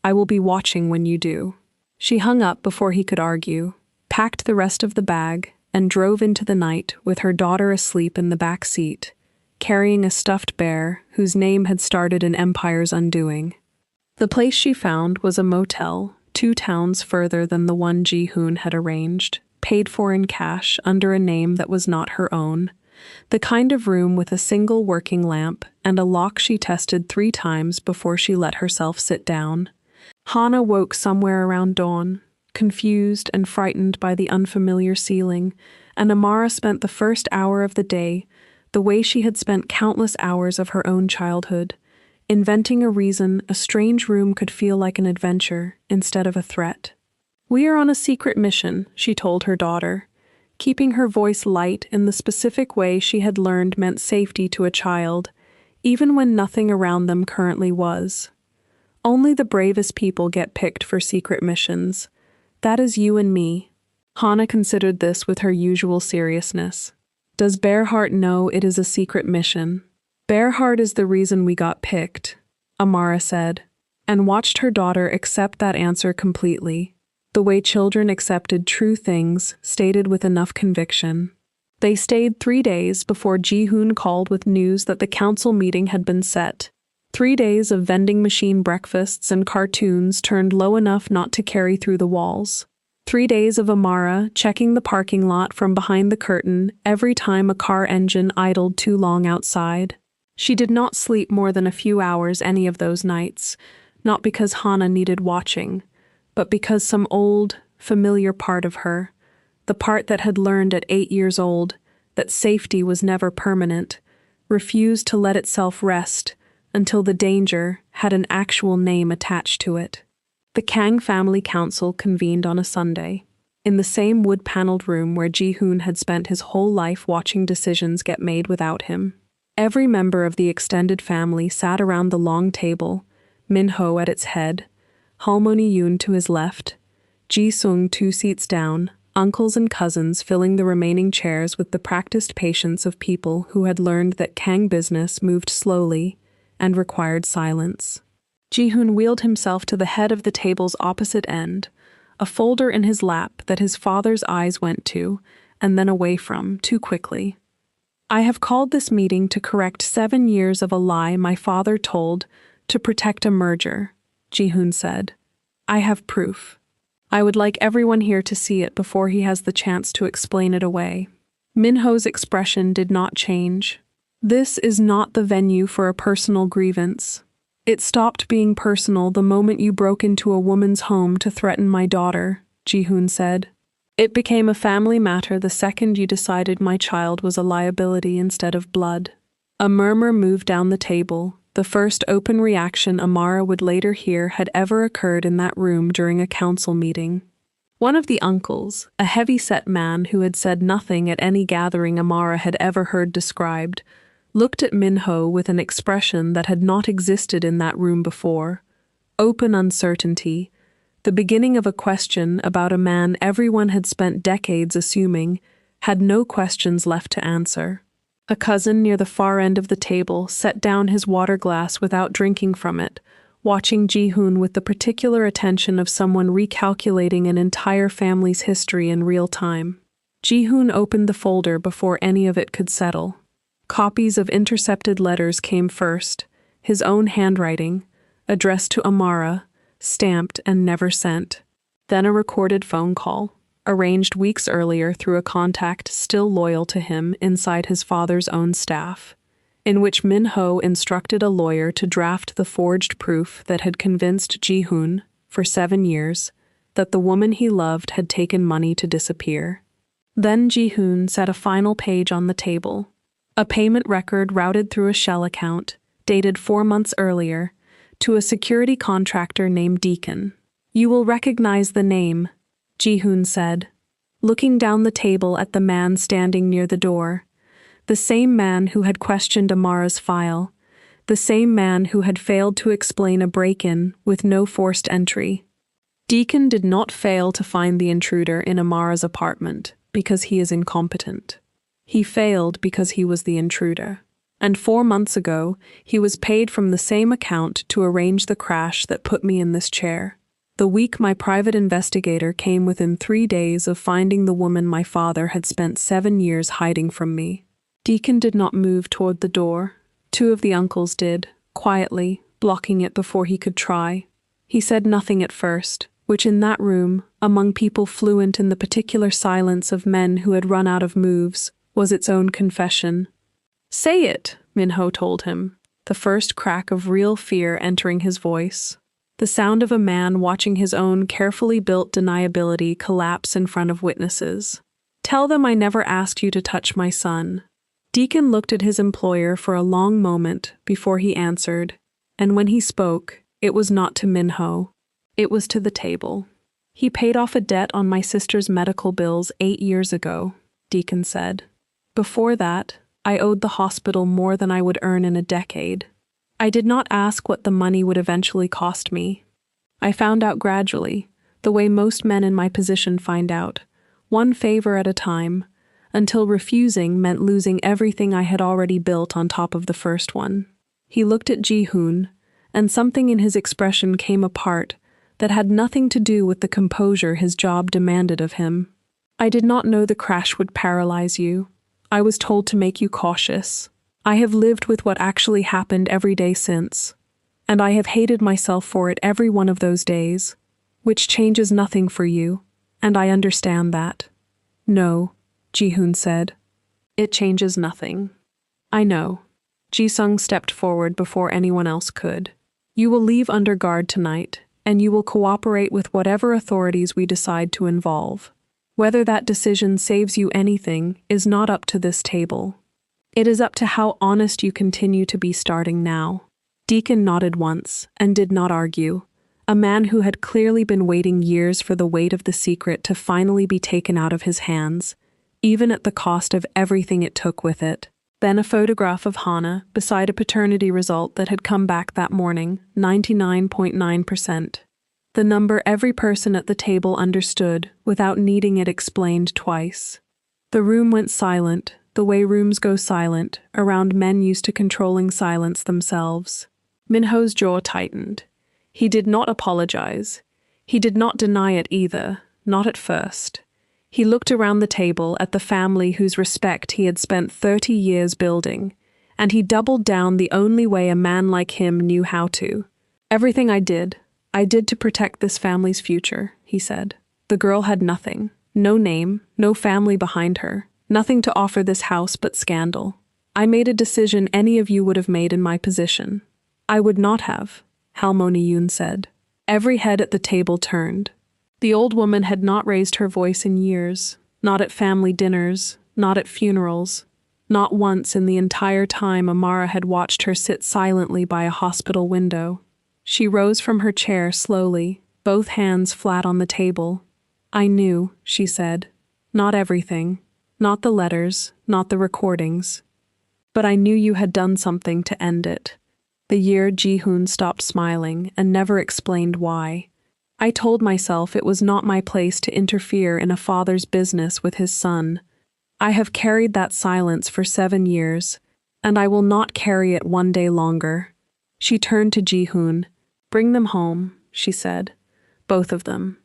I will be watching when you do." She hung up before he could argue, packed the rest of the bag, and drove into the night with her daughter asleep in the back seat, carrying a stuffed bear whose name had started an empire's undoing. The place she found was a motel 2 towns further than the one Ji-hoon had arranged, paid for in cash under a name that was not her own, the kind of room with a single working lamp and a lock she tested 3 times before she let herself sit down. Hannah woke somewhere around dawn, confused and frightened by the unfamiliar ceiling, and Amara spent the first hour of the day the way she had spent countless hours of her own childhood, inventing a reason a strange room could feel like an adventure instead of a threat. "We are on a secret mission," she told her daughter, keeping her voice light in the specific way she had learned meant safety to a child, even when nothing around them currently was. "Only the bravest people get picked for secret missions. That is you and me." Hannah considered this with her usual seriousness. "Does Bearheart know it is a secret mission?" "Bearheart is the reason we got picked," Amara said, and watched her daughter accept that answer completely, the way children accepted true things stated with enough conviction. They stayed 3 days before Ji-hoon called with news that the council meeting had been set. 3 days of vending machine breakfasts and cartoons turned low enough not to carry through the walls. 3 days of Amara checking the parking lot from behind the curtain every time a car engine idled too long outside. She did not sleep more than a few hours any of those nights, not because Hana needed watching, but because some old, familiar part of her, the part that had learned at 8 years old that safety was never permanent, refused to let itself rest until the danger had an actual name attached to it. The Kang family council convened on a Sunday, in the same wood-paneled room where Ji-hoon had spent his whole life watching decisions get made without him. Every member of the extended family sat around the long table, Min-ho at its head, Halmoni-yoon to his left, Ji-sung 2 seats down, uncles and cousins filling the remaining chairs with the practiced patience of people who had learned that Kang business moved slowly and required silence. Ji-hoon wheeled himself to the head of the table's opposite end, a folder in his lap that his father's eyes went to, and then away from, too quickly. "I have called this meeting to correct 7 years of a lie my father told to protect a merger," Ji-hoon said. "I have proof. I would like everyone here to see it before he has the chance to explain it away." Min-ho's expression did not change. "This is not the venue for a personal grievance. It stopped being personal the moment you broke into a woman's home to threaten my daughter," Ji-hoon said. "It became a family matter the second you decided my child was a liability instead of blood." A murmur moved down the table, the first open reaction Amara would later hear had ever occurred in that room during a council meeting. One of the uncles, a heavy-set man who had said nothing at any gathering Amara had ever heard described, looked at Min-ho with an expression that had not existed in that room before. Open uncertainty, the beginning of a question about a man everyone had spent decades assuming had no questions left to answer. A cousin near the far end of the table set down his water glass without drinking from it, watching Ji-hoon with the particular attention of someone recalculating an entire family's history in real time. Ji-hoon opened the folder before any of it could settle. Copies of intercepted letters came first, his own handwriting, addressed to Amara, stamped and never sent. Then a recorded phone call, arranged weeks earlier through a contact still loyal to him inside his father's own staff, in which Min-ho instructed a lawyer to draft the forged proof that had convinced Ji-hoon, for 7 years, that the woman he loved had taken money to disappear. Then Ji-hoon set a final page on the table. A payment record routed through a shell account, dated 4 months earlier, to a security contractor named Deacon. "You will recognize the name," Ji-hoon said, looking down the table at the man standing near the door. The same man who had questioned Amara's file, the same man who had failed to explain a break-in with no forced entry. Deacon did not fail to find the intruder in Amara's apartment because he is incompetent. He failed because he was the intruder. And 4 months ago, he was paid from the same account to arrange the crash that put me in this chair. The week my private investigator came within 3 days of finding the woman my father had spent 7 years hiding from me. Deacon did not move toward the door. 2 of the uncles did, quietly, blocking it before he could try. He said nothing at first, which in that room, among people fluent in the particular silence of men who had run out of moves, was its own confession. "Say it," Min-ho told him, the first crack of real fear entering his voice. The sound of a man watching his own carefully built deniability collapse in front of witnesses. "Tell them I never asked you to touch my son." Deacon looked at his employer for a long moment before he answered, and when he spoke, it was not to Min-ho. It was to the table. "He paid off a debt on my sister's medical bills 8 years ago," Deacon said. "Before that, I owed the hospital more than I would earn in a decade. I did not ask what the money would eventually cost me. I found out gradually, the way most men in my position find out, one favor at a time, until refusing meant losing everything I had already built on top of the first one." He looked at Ji-hoon, and something in his expression came apart that had nothing to do with the composure his job demanded of him. "I did not know the crash would paralyze you. I was told to make you cautious. I have lived with what actually happened every day since, and I have hated myself for it every one of those days, which changes nothing for you, and I understand that." "No," Ji-hoon said. "It changes nothing." "I know." Ji-sung stepped forward before anyone else could. You will leave under guard tonight, and you will cooperate with whatever authorities we decide to involve. Whether that decision saves you anything is not up to this table. It is up to how honest you continue to be starting now." Deacon nodded once and did not argue. A man who had clearly been waiting years for the weight of the secret to finally be taken out of his hands, even at the cost of everything it took with it. Then a photograph of Hannah beside a paternity result that had come back that morning, 99.9%. The number every person at the table understood without needing it explained twice. The room went silent, the way rooms go silent, around men used to controlling silence themselves. Minho's jaw tightened. He did not apologize. He did not deny it either, not at first. He looked around the table at the family whose respect he had spent 30 years building, and he doubled down the only way a man like him knew how to. "Everything I did to protect this family's future," he said. "The girl had nothing, no name, no family behind her, nothing to offer this house but scandal. I made a decision any of you would have made in my position." "I would not have," Halmoniyun said. Every head at the table turned. The old woman had not raised her voice in years, not at family dinners, not at funerals. Not once in the entire time Amara had watched her sit silently by a hospital window. She rose from her chair slowly, both hands flat on the table. "I knew," she said. "Not everything, not the letters, not the recordings. But I knew you had done something to end it." The year Ji-hoon stopped smiling and never explained why. "I told myself it was not my place to interfere in a father's business with his son. I have carried that silence for 7 years, and I will not carry it one day longer." She turned to Ji-hoon. "Bring them home," she said. "Both of them.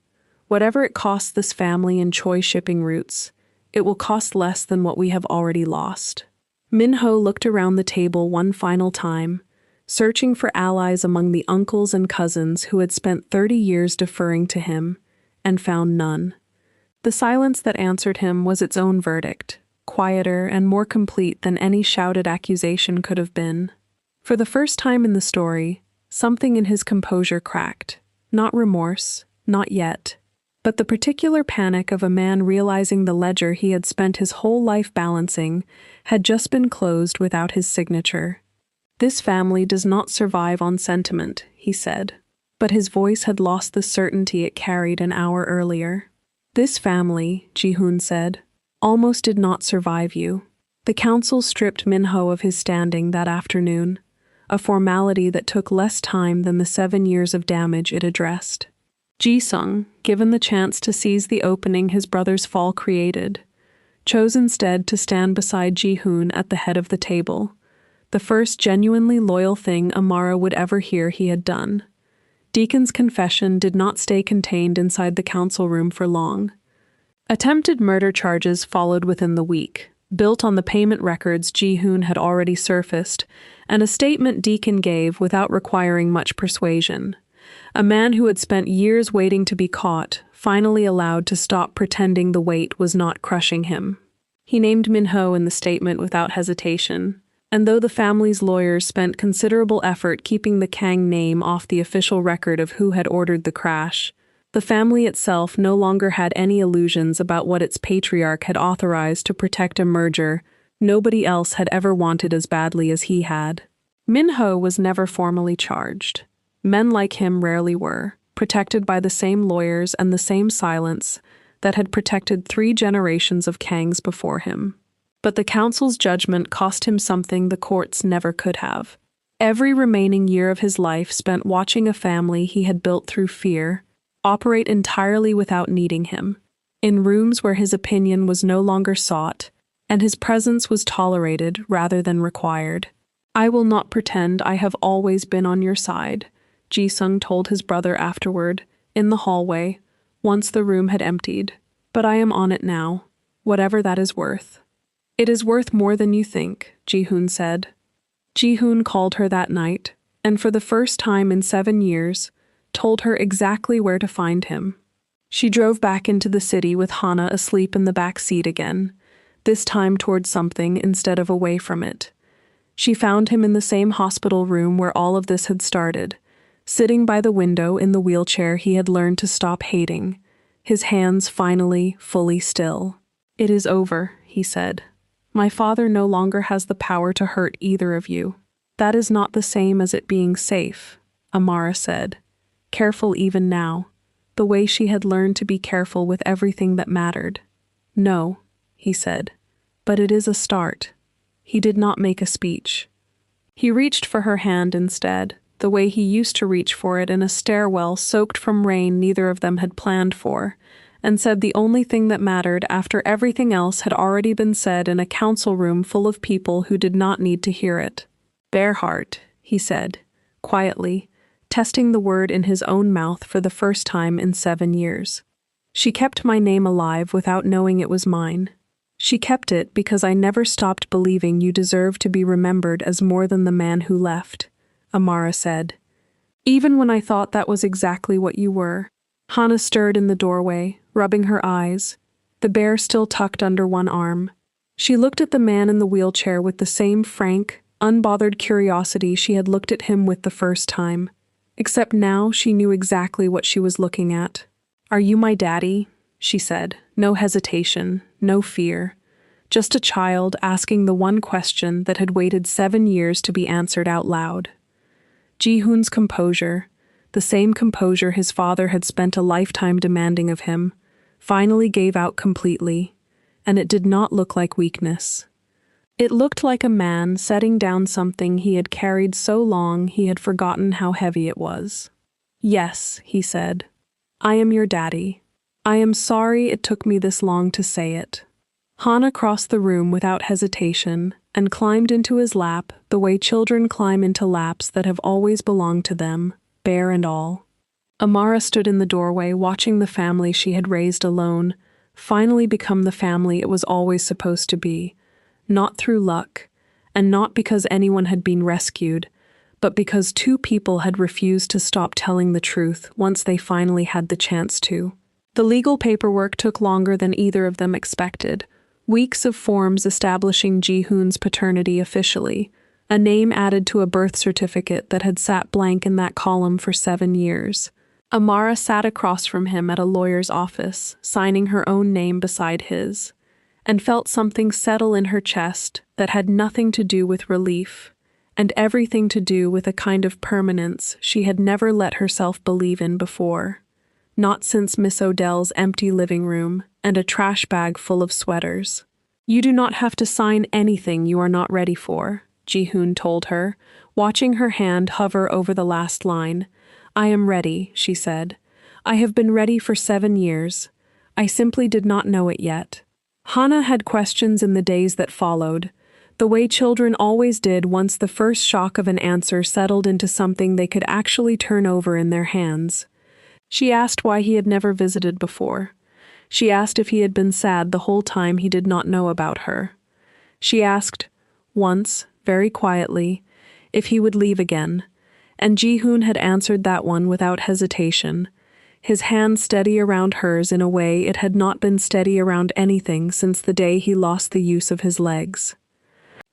Whatever it costs this family in Choi shipping routes, it will cost less than what we have already lost." Minho looked around the table one final time, searching for allies among the uncles and cousins who had spent 30 years deferring to him, and found none. The silence that answered him was its own verdict, quieter and more complete than any shouted accusation could have been. For the first time in the story, something in his composure cracked. Not remorse, not yet, but the particular panic of a man realizing the ledger he had spent his whole life balancing had just been closed without his signature. "This family does not survive on sentiment," he said, but his voice had lost the certainty it carried an hour earlier. "This family," Ji-hoon said, "almost did not survive you." The council stripped Minho of his standing that afternoon, a formality that took less time than the 7 years of damage it addressed. Ji-sung, given the chance to seize the opening his brother's fall created, chose instead to stand beside Ji-hoon at the head of the table, the first genuinely loyal thing Amara would ever hear he had done. Deacon's confession did not stay contained inside the council room for long. Attempted murder charges followed within the week, built on the payment records Ji-hoon had already surfaced, and a statement Deacon gave without requiring much persuasion. A man who had spent years waiting to be caught, finally allowed to stop pretending the weight was not crushing him. He named Minho in the statement without hesitation, and though the family's lawyers spent considerable effort keeping the Kang name off the official record of who had ordered the crash, the family itself no longer had any illusions about what its patriarch had authorized to protect a merger nobody else had ever wanted as badly as he had. Minho was never formally charged. Men like him rarely were, protected by the same lawyers and the same silence that had protected 3 generations of Kangs before him. But the council's judgment cost him something the courts never could have. Every remaining year of his life spent watching a family he had built through fear operate entirely without needing him, in rooms where his opinion was no longer sought, and his presence was tolerated rather than required. "I will not pretend I have always been on your side," Ji-sung told his brother afterward, in the hallway, once the room had emptied. "But I am on it now, whatever that is worth." "It is worth more than you think," Ji-hoon said. Ji-hoon called her that night, and for the first time in 7 years, told her exactly where to find him. She drove back into the city with Hannah asleep in the back seat again, this time towards something instead of away from it. She found him in the same hospital room where all of this had started, Sitting by the window in the wheelchair he had learned to stop hating, his hands finally fully still. "It is over," he said. "My father no longer has the power to hurt either of you." "That is not the same as it being safe," Amara said, careful even now, the way she had learned to be careful with everything that mattered. "No," he said, "but it is a start." He did not make a speech. He reached for her hand instead, the way he used to reach for it in a stairwell soaked from rain neither of them had planned for, and said the only thing that mattered after everything else had already been said in a council room full of people who did not need to hear it. "Bearheart," he said, quietly, testing the word in his own mouth for the first time in 7 years. "She kept my name alive without knowing it was mine. She kept it because I never stopped believing you deserved to be remembered as more than the man who left," Amara said. "Even when I thought that was exactly what you were." Hannah stirred in the doorway, rubbing her eyes, the bear still tucked under one arm. She looked at the man in the wheelchair with the same frank, unbothered curiosity she had looked at him with the first time. Except now she knew exactly what she was looking at. "Are you my daddy?" she said, no hesitation, no fear. Just a child asking the one question that had waited 7 years to be answered out loud. Ji-hoon's composure, the same composure his father had spent a lifetime demanding of him, finally gave out completely, and it did not look like weakness. It looked like a man setting down something he had carried so long he had forgotten how heavy it was. "Yes," he said. "I am your daddy. I am sorry it took me this long to say it." Hannah crossed the room without hesitation and climbed into his lap the way children climb into laps that have always belonged to them, bear and all. Amara stood in the doorway watching the family she had raised alone finally become the family it was always supposed to be, not through luck, and not because anyone had been rescued, but because 2 people had refused to stop telling the truth once they finally had the chance to. The legal paperwork took longer than either of them expected. Weeks of forms establishing Ji-hoon's paternity officially, a name added to a birth certificate that had sat blank in that column for 7 years. Amara sat across from him at a lawyer's office, signing her own name beside his, and felt something settle in her chest that had nothing to do with relief, and everything to do with a kind of permanence she had never let herself believe in before. Not since Miss Odell's empty living room and a trash bag full of sweaters. "You do not have to sign anything you are not ready for," Ji-hoon told her, watching her hand hover over the last line. "I am ready," she said. "I have been ready for 7 years. I simply did not know it yet." Hannah had questions in the days that followed, the way children always did once the first shock of an answer settled into something they could actually turn over in their hands. She asked why he had never visited before. She asked if he had been sad the whole time he did not know about her. She asked, once, very quietly, if he would leave again, and Ji-hoon had answered that one without hesitation, his hand steady around hers in a way it had not been steady around anything since the day he lost the use of his legs.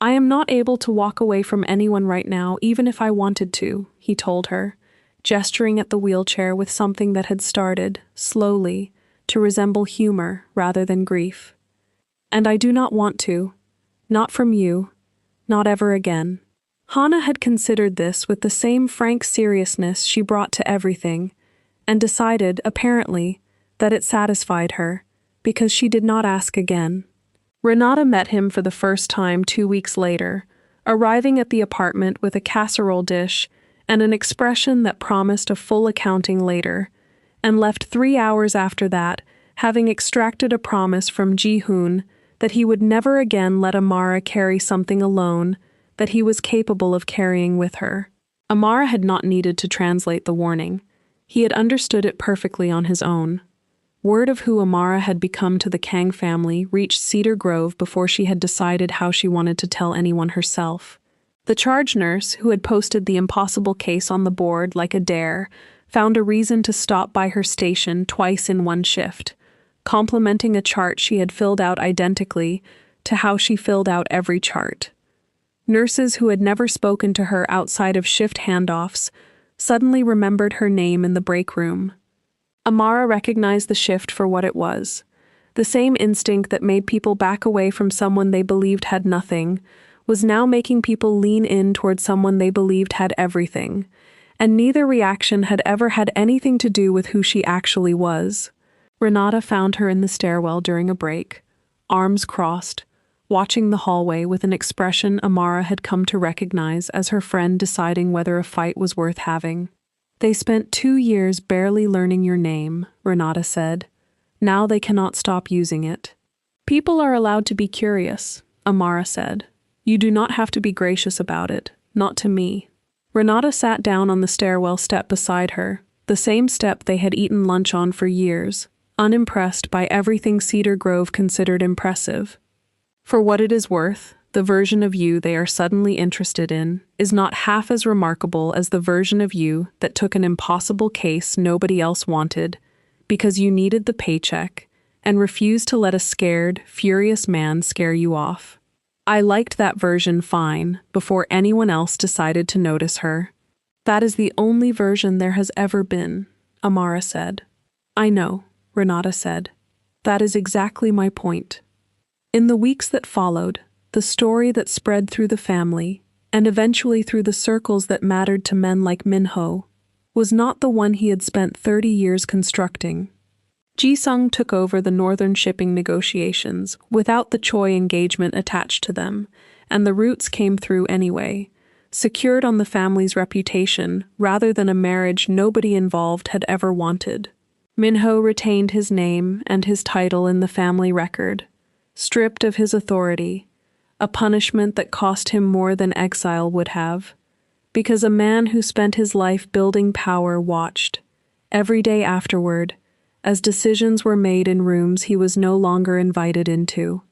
"I am not able to walk away from anyone right now, even if I wanted to," he told her, gesturing at the wheelchair with something that had started, slowly, to resemble humor rather than grief. "And I do not want to. Not from you. Not ever again." Hannah had considered this with the same frank seriousness she brought to everything, and decided, apparently, that it satisfied her, because she did not ask again. Renata met him for the first time 2 weeks later, arriving at the apartment with a casserole dish and an expression that promised a full accounting later, and left 3 hours after that, having extracted a promise from Ji-hoon that he would never again let Amara carry something alone that he was capable of carrying with her. Amara had not needed to translate the warning. He had understood it perfectly on his own. Word of who Amara had become to the Kang family reached Cedar Grove before she had decided how she wanted to tell anyone herself. The charge nurse, who had posted the impossible case on the board like a dare, found a reason to stop by her station twice in one shift, complimenting a chart she had filled out identically to how she filled out every chart. Nurses who had never spoken to her outside of shift handoffs suddenly remembered her name in the break room. Amara recognized the shift for what it was. The same instinct that made people back away from someone they believed had nothing was now making people lean in toward someone they believed had everything, and neither reaction had ever had anything to do with who she actually was. Renata found her in the stairwell during a break, arms crossed, watching the hallway with an expression Amara had come to recognize as her friend deciding whether a fight was worth having. "They spent 2 years barely learning your name," Renata said. "Now they cannot stop using it." "People are allowed to be curious," Amara said. "You do not have to be gracious about it, not to me." Renata sat down on the stairwell step beside her, the same step they had eaten lunch on for years, unimpressed by everything Cedar Grove considered impressive. For what it is worth, the version of you they are suddenly interested in is not half as remarkable as the version of you that took an impossible case nobody else wanted because you needed the paycheck and refused to let a scared, furious man scare you off. I liked that version fine before anyone else decided to notice her. That is the only version there has ever been, Amara said. I know, Renata said. That is exactly my point. In the weeks that followed, the story that spread through the family, and eventually through the circles that mattered to men like Minho, was not the one he had spent 30 years constructing. Ji-sung took over the northern shipping negotiations without the Choi engagement attached to them, and the roots came through anyway, secured on the family's reputation rather than a marriage nobody involved had ever wanted. Minho retained his name and his title in the family record, stripped of his authority, a punishment that cost him more than exile would have, because a man who spent his life building power watched, every day afterward, as decisions were made in rooms he was no longer invited into.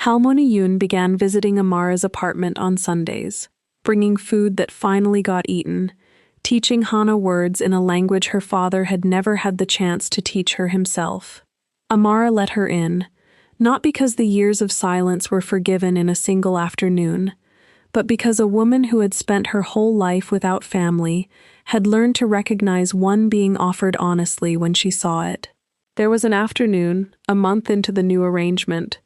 Halmoni Yoon began visiting Amara's apartment on Sundays, bringing food that finally got eaten, teaching Hana words in a language her father had never had the chance to teach her himself. Amara let her in, not because the years of silence were forgiven in a single afternoon, but because a woman who had spent her whole life without family had learned to recognize one being offered honestly when she saw it. There was an afternoon, a month into the new arrangement,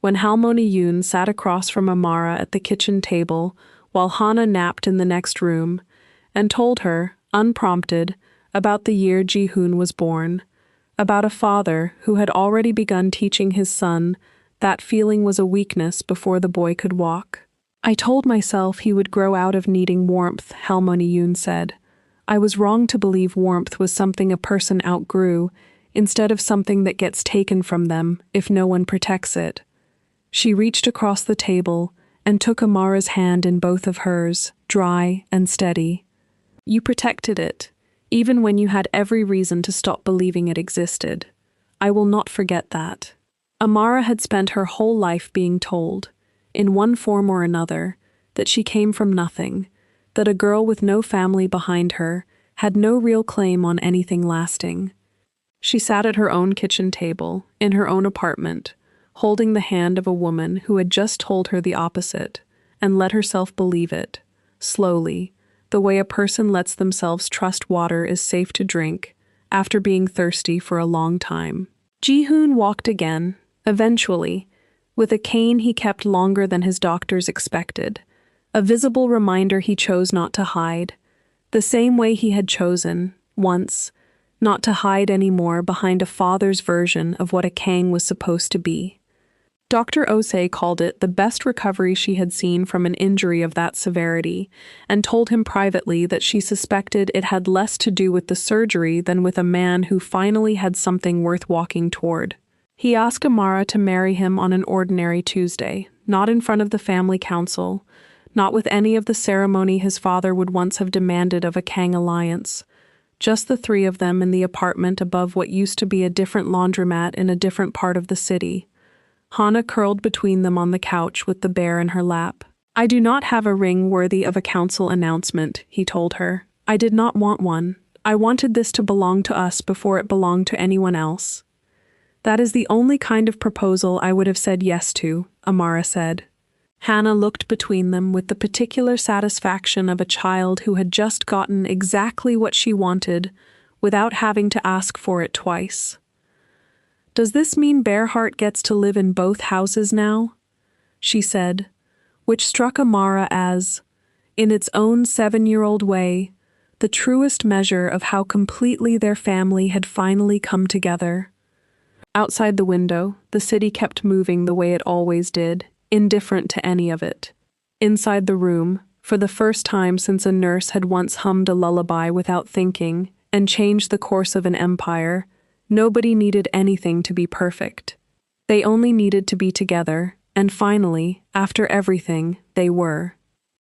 when Halmoni Yoon sat across from Amara at the kitchen table while Hana napped in the next room, and told her, unprompted, about the year Ji-hoon was born, about a father who had already begun teaching his son that feeling was a weakness before the boy could walk. I told myself he would grow out of needing warmth, Halmoni Yoon said. I was wrong to believe warmth was something a person outgrew, instead of something that gets taken from them if no one protects it. She reached across the table and took Amara's hand in both of hers, dry and steady. You protected it, even when you had every reason to stop believing it existed. I will not forget that. Amara had spent her whole life being told, in one form or another, that she came from nothing, that a girl with no family behind her had no real claim on anything lasting. She sat at her own kitchen table, in her own apartment, holding the hand of a woman who had just told her the opposite, and let herself believe it, slowly, the way a person lets themselves trust water is safe to drink, after being thirsty for a long time. Ji-hoon walked again, eventually, with a cane he kept longer than his doctors expected, a visible reminder he chose not to hide, the same way he had chosen, once, not to hide anymore behind a father's version of what a Kang was supposed to be. Dr. Osei called it the best recovery she had seen from an injury of that severity, and told him privately that she suspected it had less to do with the surgery than with a man who finally had something worth walking toward. He asked Amara to marry him on an ordinary Tuesday, not in front of the family council, not with any of the ceremony his father would once have demanded of a Kang alliance, just the three of them in the apartment above what used to be a different laundromat in a different part of the city. Hana curled between them on the couch with the bear in her lap. I do not have a ring worthy of a council announcement, he told her. I did not want one. I wanted this to belong to us before it belonged to anyone else. That is the only kind of proposal I would have said yes to, Amara said. Hannah looked between them with the particular satisfaction of a child who had just gotten exactly what she wanted without having to ask for it twice. "Does this mean Bearheart gets to live in both houses now?" she said, which struck Amara as, in its own 7-year-old way, the truest measure of how completely their family had finally come together. Outside the window, the city kept moving the way it always did, indifferent to any of it. Inside the room, for the first time since a nurse had once hummed a lullaby without thinking and changed the course of an empire, nobody needed anything to be perfect. They only needed to be together, and finally, after everything, they were.